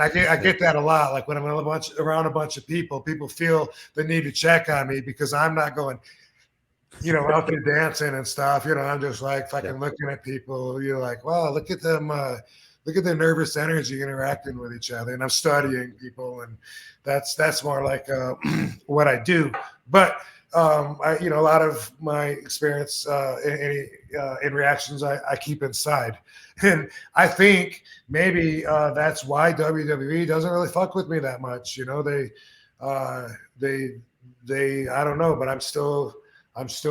Speaker 2: I get that a lot. Like when I'm around a bunch of people feel the need to check on me because I'm not going, out there dancing and stuff. I'm just like fucking looking at people. You're like, wow, look at them look at the nervous energy interacting with each other. And I'm studying people, and that's more like what I do. But a lot of my experience in reactions I keep inside. And I think maybe that's why WWE doesn't really fuck with me that much. They I don't know, but I'm still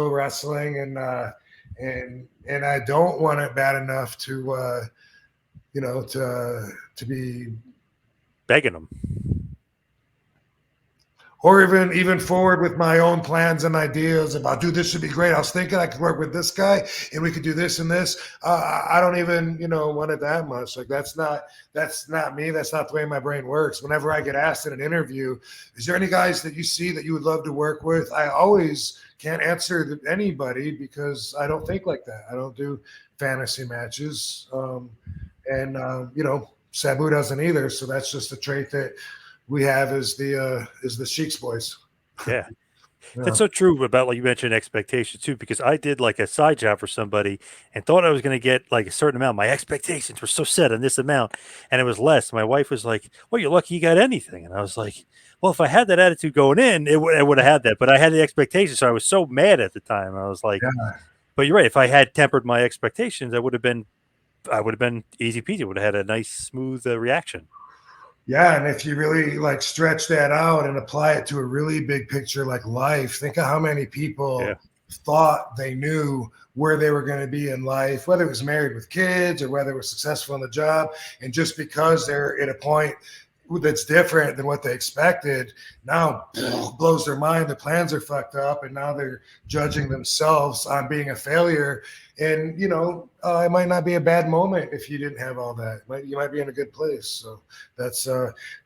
Speaker 2: wrestling, and I don't want it bad enough to to be
Speaker 1: begging them,
Speaker 2: or even forward with my own plans and ideas about, dude, this should be great. I was thinking I could work with this guy and we could do this and this. I don't even, want it that much. Like that's not me. That's not the way my brain works. Whenever I get asked in an interview, is there any guys that you see that you would love to work with? I always can't answer anybody because I don't think like that. I don't do fantasy matches. Sabu doesn't either. So that's just a trait that we have is the Sheik's boys.
Speaker 1: Yeah. That's so true about, like you mentioned, expectations too, because I did like a side job for somebody and thought I was going to get like a certain amount. My expectations were so set on this amount and it was less. My wife was like, well, you're lucky you got anything. And I was like, well, if I had that attitude going in, it would have had that, but I had the expectations. So I was so mad at the time. I was like, but you're right. If I had tempered my expectations, I would have been easy peasy. Would have had a nice, smooth reaction.
Speaker 2: Yeah, and if you really like stretch that out and apply it to a really big picture like life, think of how many people thought they knew where they were going to be in life, whether it was married with kids or whether it was successful in the job. And just because they're at a point that's different than what they expected, now blows their mind. The plans are fucked up, and now they're judging themselves on being a failure. And it might not be a bad moment if you didn't have all that. You might be in a good place. So that's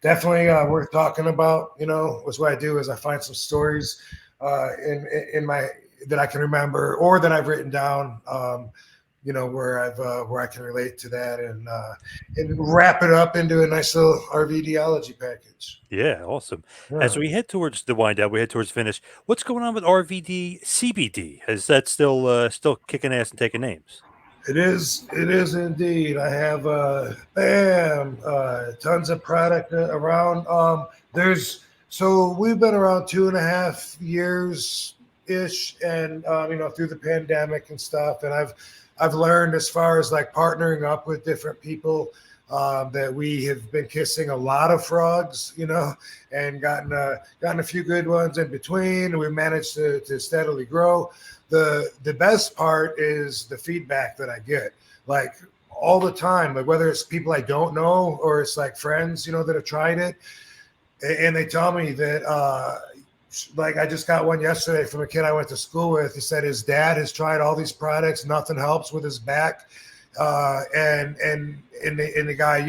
Speaker 2: definitely worth talking about. What's what I do is I find some stories in my that I can remember or that I've written down. Where I can relate to that and wrap it up into a nice little RVDology package.
Speaker 1: Yeah, awesome. As we head towards the wind down, we head towards finish. What's going on with RVD CBD? Is that still kicking ass and taking names?
Speaker 2: It is indeed. I have tons of product around. We've been around 2.5 years ish, and through the pandemic and stuff, and I've learned as far as like partnering up with different people that we have been kissing a lot of frogs, and gotten a few good ones in between. And we managed to steadily grow. The best part is the feedback that I get, like all the time, like whether it's people I don't know or it's like friends, that have tried it, and they tell me that. Like I just got one yesterday from a kid I went to school with. He said his dad has tried all these products, nothing helps with his back, and the guy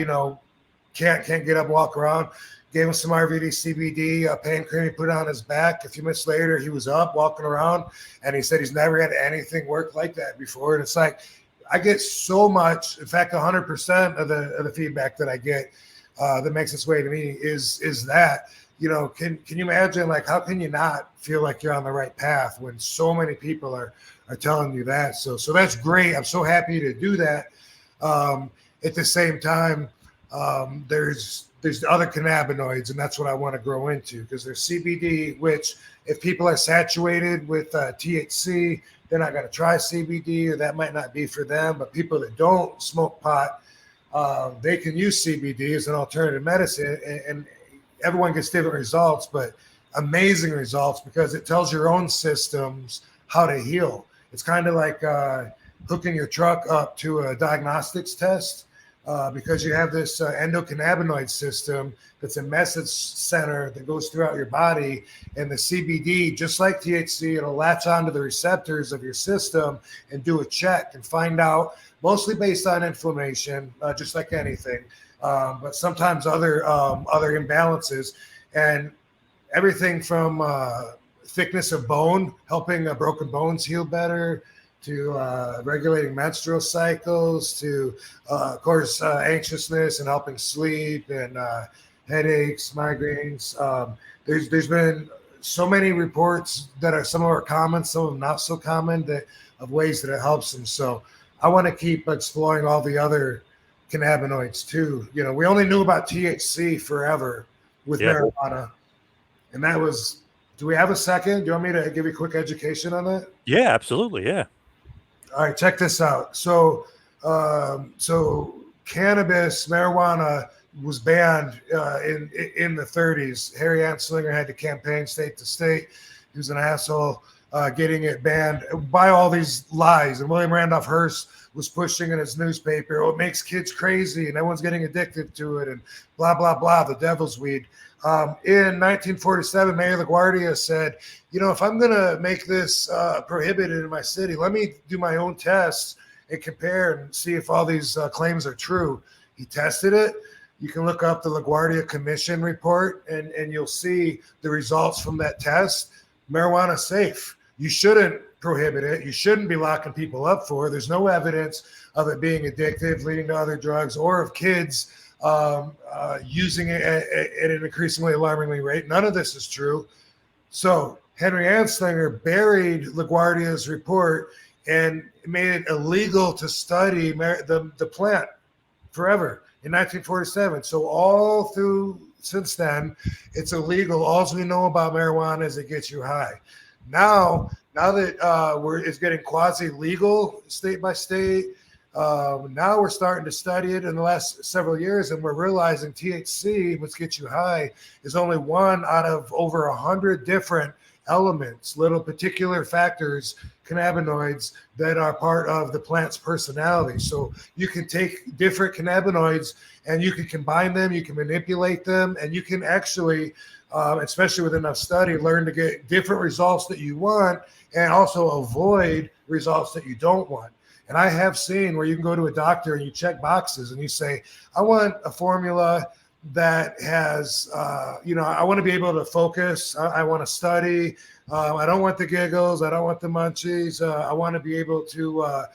Speaker 2: can't get up, walk around. Gave him some RVD CBD, a pain cream. He put it on his back. A few minutes later, he was up walking around, and he said he's never had anything work like that before. And it's like I get so much. In fact, 100% of the feedback that I get that makes its way to me is that. Can you imagine, like, how can you not feel like you're on the right path when so many people are telling you that? So that's great. I'm so happy to do that. At the same time, there's other cannabinoids, and that's what I want to grow into, because there's CBD, which if people are saturated with THC, they're not going to try CBD, or that might not be for them. But people that don't smoke pot, they can use CBD as an alternative medicine, and everyone gets different results, but amazing results because it tells your own systems how to heal. It's kind of like hooking your truck up to a diagnostics test because you have this endocannabinoid system that's a message center that goes throughout your body, and the CBD, just like THC, it'll latch onto the receptors of your system and do a check and find out, mostly based on inflammation, just like anything. But sometimes other imbalances, and everything from thickness of bone, helping broken bones heal better, to regulating menstrual cycles, to of course anxiousness and helping sleep, and headaches, migraines. There's been so many reports that are, some of them are common, some of them not so common, that of ways that it helps them. So I want to keep exploring all the other cannabinoids too. You know, we only knew about THC forever with marijuana, and that was. Do we have a second? Do you want me to give you a quick education on that?
Speaker 1: Yeah, absolutely. Yeah.
Speaker 2: All right, check this out. So cannabis, marijuana was banned in the 30s. Harry Anslinger had to campaign state to state. He was an asshole getting it banned by all these lies. And William Randolph Hearst was pushing in his newspaper, oh, it makes kids crazy and everyone's getting addicted to it and blah, blah, blah, the devil's weed. In 1947, Mayor LaGuardia said, you know, if I'm going to make this prohibited in my city, let me do my own tests and compare and see if all these claims are true. He tested it. You can look up the LaGuardia Commission report and you'll see the results from that test. Marijuana is safe. You shouldn't prohibit it. You shouldn't be locking people up for it. There's no evidence of it being addictive, leading to other drugs, or of kids using it at an increasingly alarmingly rate. None of this is true. So Henry Anslinger buried LaGuardia's report and made it illegal to study the plant forever in 1947. So all through since then, it's illegal. All we know about marijuana is it gets you high. Now that it's getting quasi-legal state by state, now we're starting to study it in the last several years, and we're realizing THC, which gets you high, is only one out of over 100 different elements, little particular factors, cannabinoids that are part of the plant's personality. So you can take different cannabinoids and you can combine them, you can manipulate them, and you can actually, especially with enough study, learn to get different results that you want and also avoid results that you don't want. And I have seen where you can go to a doctor and you check boxes and you say, I want a formula that has, I want to be able to focus. I want to study. I don't want the giggles. I don't want the munchies. I want to be able to, I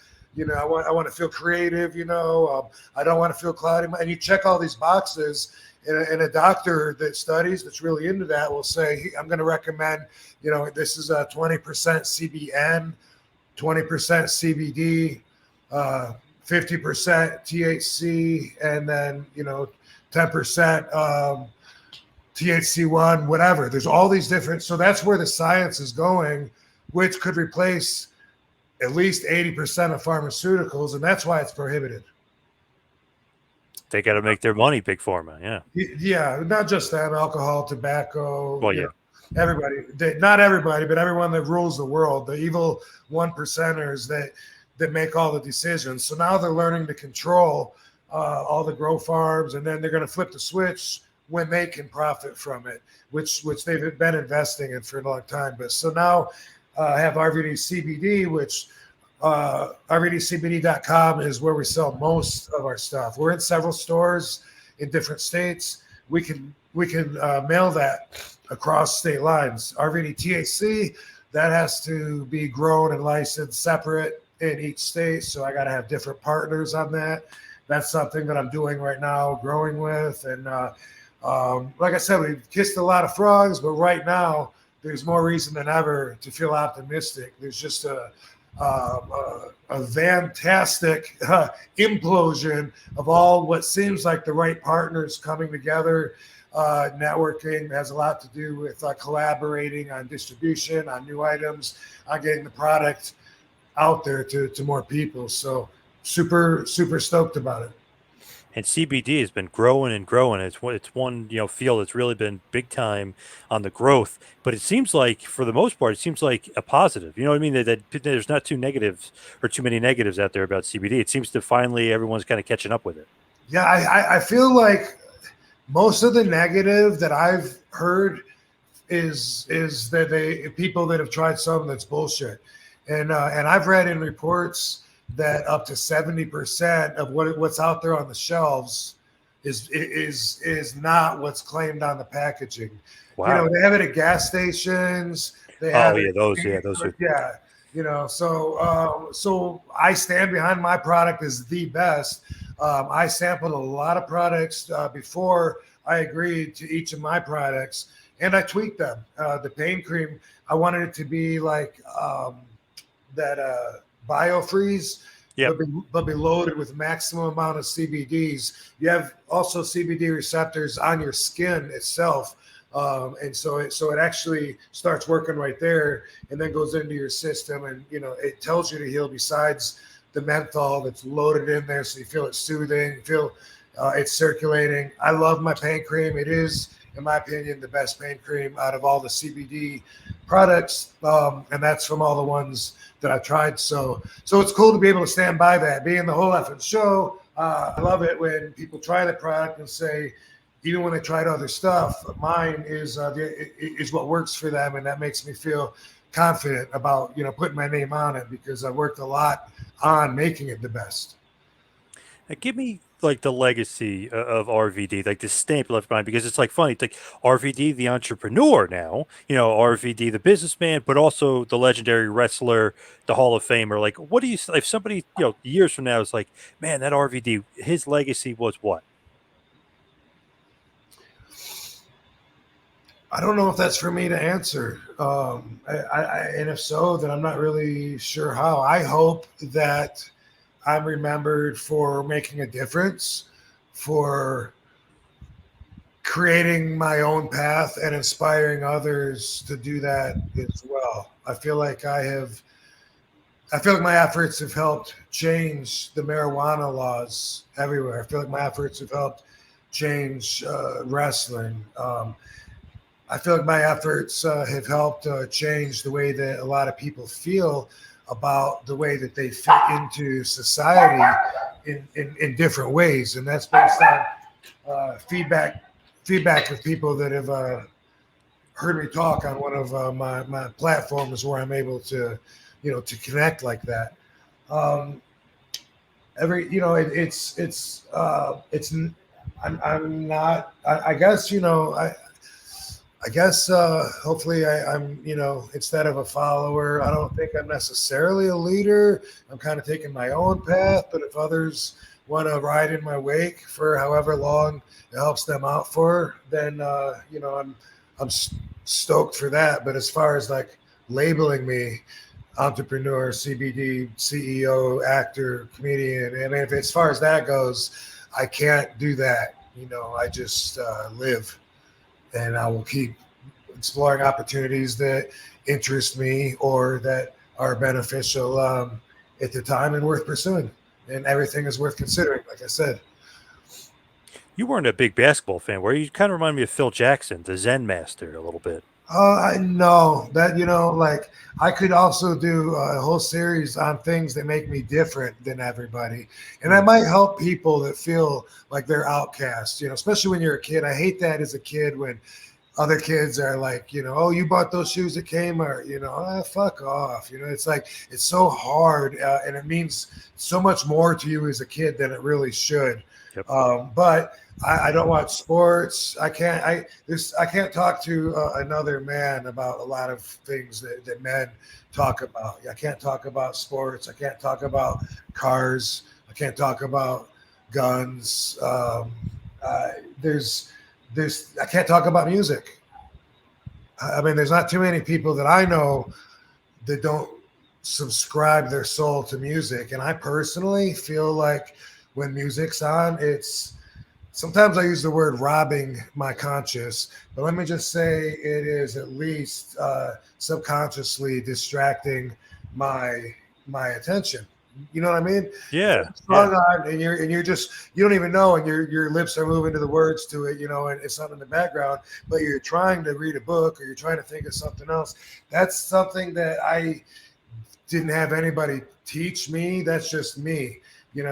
Speaker 2: want to feel creative. I don't want to feel cloudy. And you check all these boxes, and a doctor that studies, that's really into that, will say, I'm going to recommend, this is a 20% CBN, 20% CBD, 50% THC, and then 10% THC1, whatever. There's all these different. So that's where the science is going, which could replace at least 80% of pharmaceuticals, and that's why it's prohibited.
Speaker 1: They got to make their money, big pharma. Yeah.
Speaker 2: Yeah, not just that, alcohol, tobacco.
Speaker 1: Well, yeah.
Speaker 2: Everybody, not everybody, but everyone that rules the world, the evil 1%ers that make all the decisions. So now they're learning to control all the grow farms, and then they're going to flip the switch when they can profit from it, which they've been investing in for a long time. But so now I have RVD CBD, which RVDCBD.com is where we sell most of our stuff. We're in several stores in different states. We can mail that across state lines. RVD THC, that has to be grown and licensed separate in each state. So I got to have different partners on that. That's something that I'm doing right now, growing with. And like I said, we've kissed a lot of frogs, but right now there's more reason than ever to feel optimistic. There's just a fantastic implosion of all what seems like the right partners coming together. Networking has a lot to do with collaborating on distribution, on new items, on getting the product out there to more people. So super stoked about it.
Speaker 1: And CBD has been growing and growing. It's one field that's really been big time on the growth. But it seems like, for the most part, it seems like a positive. You know what I mean? That there's not too many negatives out there about CBD. It seems to finally everyone's kind of catching up with it.
Speaker 2: Yeah, I feel like most of the negative that I've heard is that people that have tried something that's bullshit, and I've read in reports that up to 70% of what's out there on the shelves is not what's claimed on the packaging.
Speaker 1: Wow.
Speaker 2: They have it at gas stations. They have those are. So I stand behind my product as the best. I sampled a lot of products before I agreed to each of my products, and I tweaked them. The pain cream, I wanted it to be like that BioFreeze.
Speaker 1: Yep.
Speaker 2: but be loaded with maximum amount of CBDs. You have also CBD receptors on your skin itself. And so it actually starts working right there and then goes into your system, and it tells you to heal besides the menthol that's loaded in there, so you feel it soothing, you feel it's circulating. I love my pain cream. It is, in my opinion, the best pain cream out of all the CBD products, and that's from all the ones that I've tried. So it's cool to be able to stand by that, being the whole effing show. I love it when people try the product and say, even when they tried other stuff, mine is what works for them, and that makes me feel confident about putting my name on it, because I worked a lot on making it the best.
Speaker 1: Now, give me like the legacy of RVD, like the stamp left behind, because it's like funny. It's like RVD, the entrepreneur now, RVD, the businessman, but also the legendary wrestler, the Hall of Famer. Like, what do you, if somebody, years from now is like, man, that RVD, his legacy was what?
Speaker 2: I don't know if that's for me to answer. And if so, then I'm not really sure how. I hope that I'm remembered for making a difference, for creating my own path and inspiring others to do that as well. I feel like my efforts have helped change the marijuana laws everywhere. I feel like my efforts have helped change wrestling. I feel like my efforts have helped change the way that a lot of people feel about the way that they fit into society in different ways. And that's based on feedback of people that have heard me talk on one of my platforms where I'm able to, to connect like that. I'm not, I guess hopefully I'm, instead of a follower, I don't think I'm necessarily a leader. I'm kind of taking my own path, but if others want to ride in my wake for however long it helps them out for, then I'm stoked for that. But as far as like labeling me entrepreneur, CBD, CEO, actor, comedian, I mean, as far as that goes, I can't do that. I just live. And I will keep exploring opportunities that interest me or that are beneficial at the time and worth pursuing. And everything is worth considering, like I said.
Speaker 1: You weren't a big basketball fan, were you? You kind of remind me of Phil Jackson, the Zen master, a little bit.
Speaker 2: I know that, like I could also do a whole series on things that make me different than everybody. And I might help people that feel like they're outcasts, especially when you're a kid. I hate that as a kid when other kids are like, oh, you bought those shoes at Kmart, fuck off. It's like, it's so hard and it means so much more to you as a kid than it really should.
Speaker 1: Yep.
Speaker 2: But I don't watch sports. I can't talk to another man about a lot of things that men talk about. I can't talk about sports. I can't talk about cars. I can't talk about guns. I can't talk about music. I mean, there's not too many people that I know that don't subscribe their soul to music. And I personally feel like when music's on, sometimes I use the word robbing my conscious, but let me just say it is at least subconsciously distracting my attention. You know what I mean?
Speaker 1: Yeah.
Speaker 2: Song on, and you're just, you don't even know, and your lips are moving to the words to it, and it's not in the background, but you're trying to read a book or you're trying to think of something else. That's something that I didn't have anybody teach me. That's just me.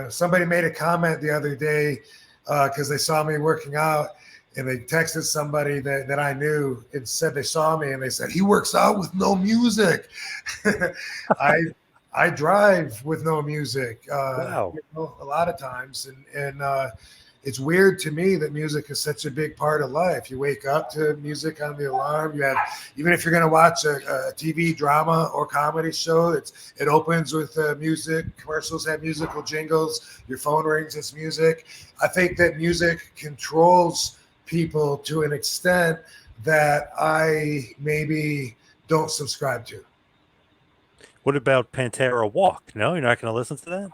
Speaker 2: Somebody made a comment the other day because they saw me working out, and they texted somebody that I knew and said they saw me, and they said, he works out with no music. I drive with no music
Speaker 1: Wow.
Speaker 2: a lot of times. And it's weird to me that music is such a big part of life. You wake up to music on the alarm. You have, even if you're going to watch a TV drama or comedy show, it opens with music. Commercials have musical jingles. Your phone rings, it's music. I think that music controls people to an extent that I maybe don't subscribe to.
Speaker 1: What about Pantera Walk? No, you're not going to listen to that?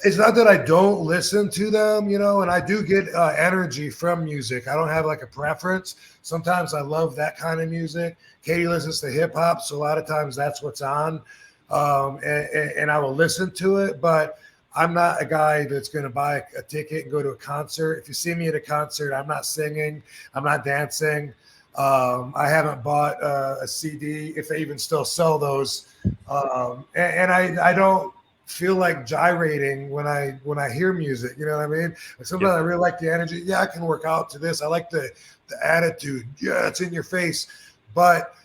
Speaker 2: It's not that I don't listen to them, you know, and I do get energy from music. I don't have like a preference. Sometimes I love that kind of music. Katie listens to hip hop, so a lot of times that's what's on, and I will listen to it. But I'm not a guy that's going to buy a ticket and go to a concert. If you see me at a concert, I'm not singing, I'm not dancing. I haven't bought a CD, if they even still sell those, and I don't feel like gyrating when I hear music. You know what I mean? Sometimes I really like the energy. Yeah, I can work out to this. I like the attitude. Yeah, it's in your face. But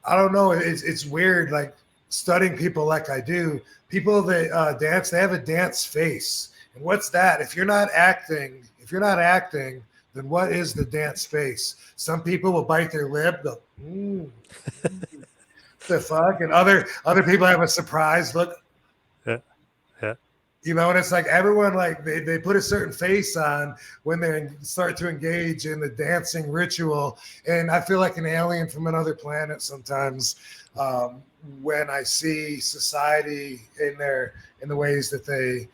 Speaker 2: I don't know. It's weird. Like studying people like I do. People that dance, they have a dance face. And what's that? If you're not acting, then what is the dance face? Some people will bite their lip. Go, the fuck, and other people have a surprise look. You know, and it's like everyone, like they put a certain face on when they start to engage in the dancing ritual. And I feel like an alien from another planet sometimes when I see society in the ways that they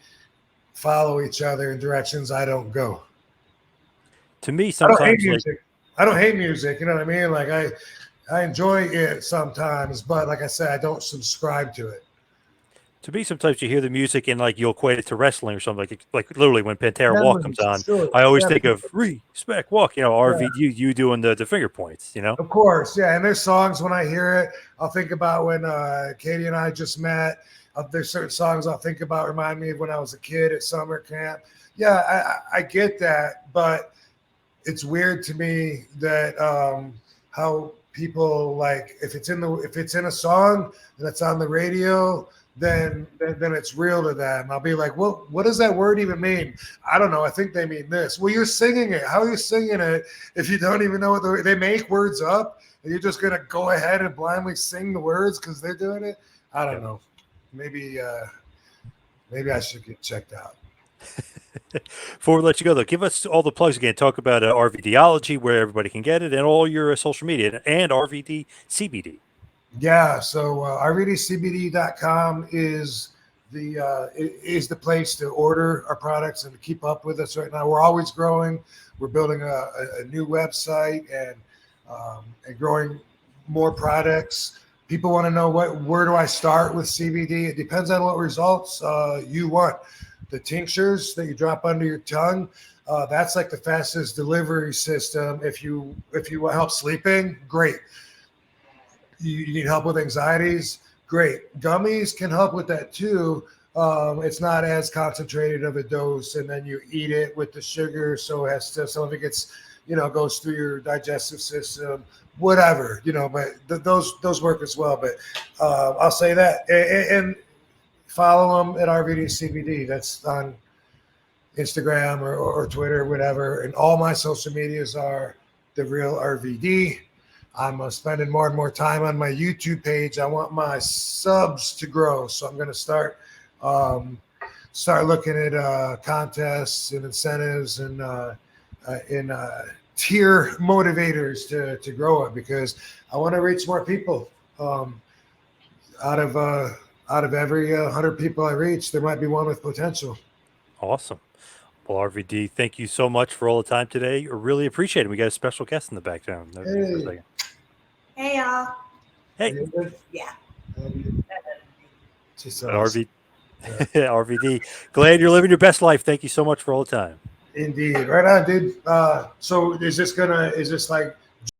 Speaker 2: follow each other in directions I don't go.
Speaker 1: To me, sometimes
Speaker 2: I don't hate music. You know what I mean? Like I enjoy it sometimes, but like I said, I don't subscribe to it.
Speaker 1: To me, sometimes you hear the music and like you'll equate it to wrestling or something. Like literally when Pantera Walk comes on, I always think of Respect Walk. You know, RVD, you doing the finger points. You know,
Speaker 2: of course, yeah. And there's songs when I hear it, I'll think about when Katie and I just met. There's certain songs I'll think about remind me of when I was a kid at summer camp. Yeah, I get that, but it's weird to me that how people like if it's in a song that's on the radio. Then it's real to them. I'll be like, well, what does that word even mean? I don't know. I think they mean this. Well, you're singing it. How are you singing it if you don't even know what they make words up and you're just gonna go ahead and blindly sing the words because they're doing it? I don't know. Maybe I should get checked out.
Speaker 1: Before we let you go, though, give us all the plugs again. Talk about RVDology, where everybody can get it, and all your social media, and RVD CBD.
Speaker 2: Yeah, so RVDCBD.com is the place to order our products and to keep up with us right now. We're always growing. We're building a new website and growing more products. People want to know where do I start with CBD? It depends on what results you want. The tinctures that you drop under your tongue, that's like the fastest delivery system. If you want help sleeping, great. You need help with anxieties, great. Gummies can help with that too. It's not as concentrated of a dose, and then you eat it with the sugar, so it has to, some of it gets, goes through your digestive system, whatever, but those work as well. But I'll say that, and follow them at RVD CBD. That's on Instagram or Twitter, whatever. And all my social medias are The Real RVD. I'm spending more and more time on my YouTube page. I want my subs to grow, so I'm going to start looking at contests and incentives and tier motivators to grow it, because I want to reach more people. Out of every 100 people I reach, there might be one with potential.
Speaker 1: Awesome. Well, RVD, thank you so much for all the time today. I really appreciate it. We got a special guest in the background.
Speaker 3: Hey, y'all.
Speaker 1: Hey.
Speaker 3: Yeah.
Speaker 1: RVD, glad you're living your best life. Thank you so much for all the time.
Speaker 2: Indeed. Right on, dude. So is this like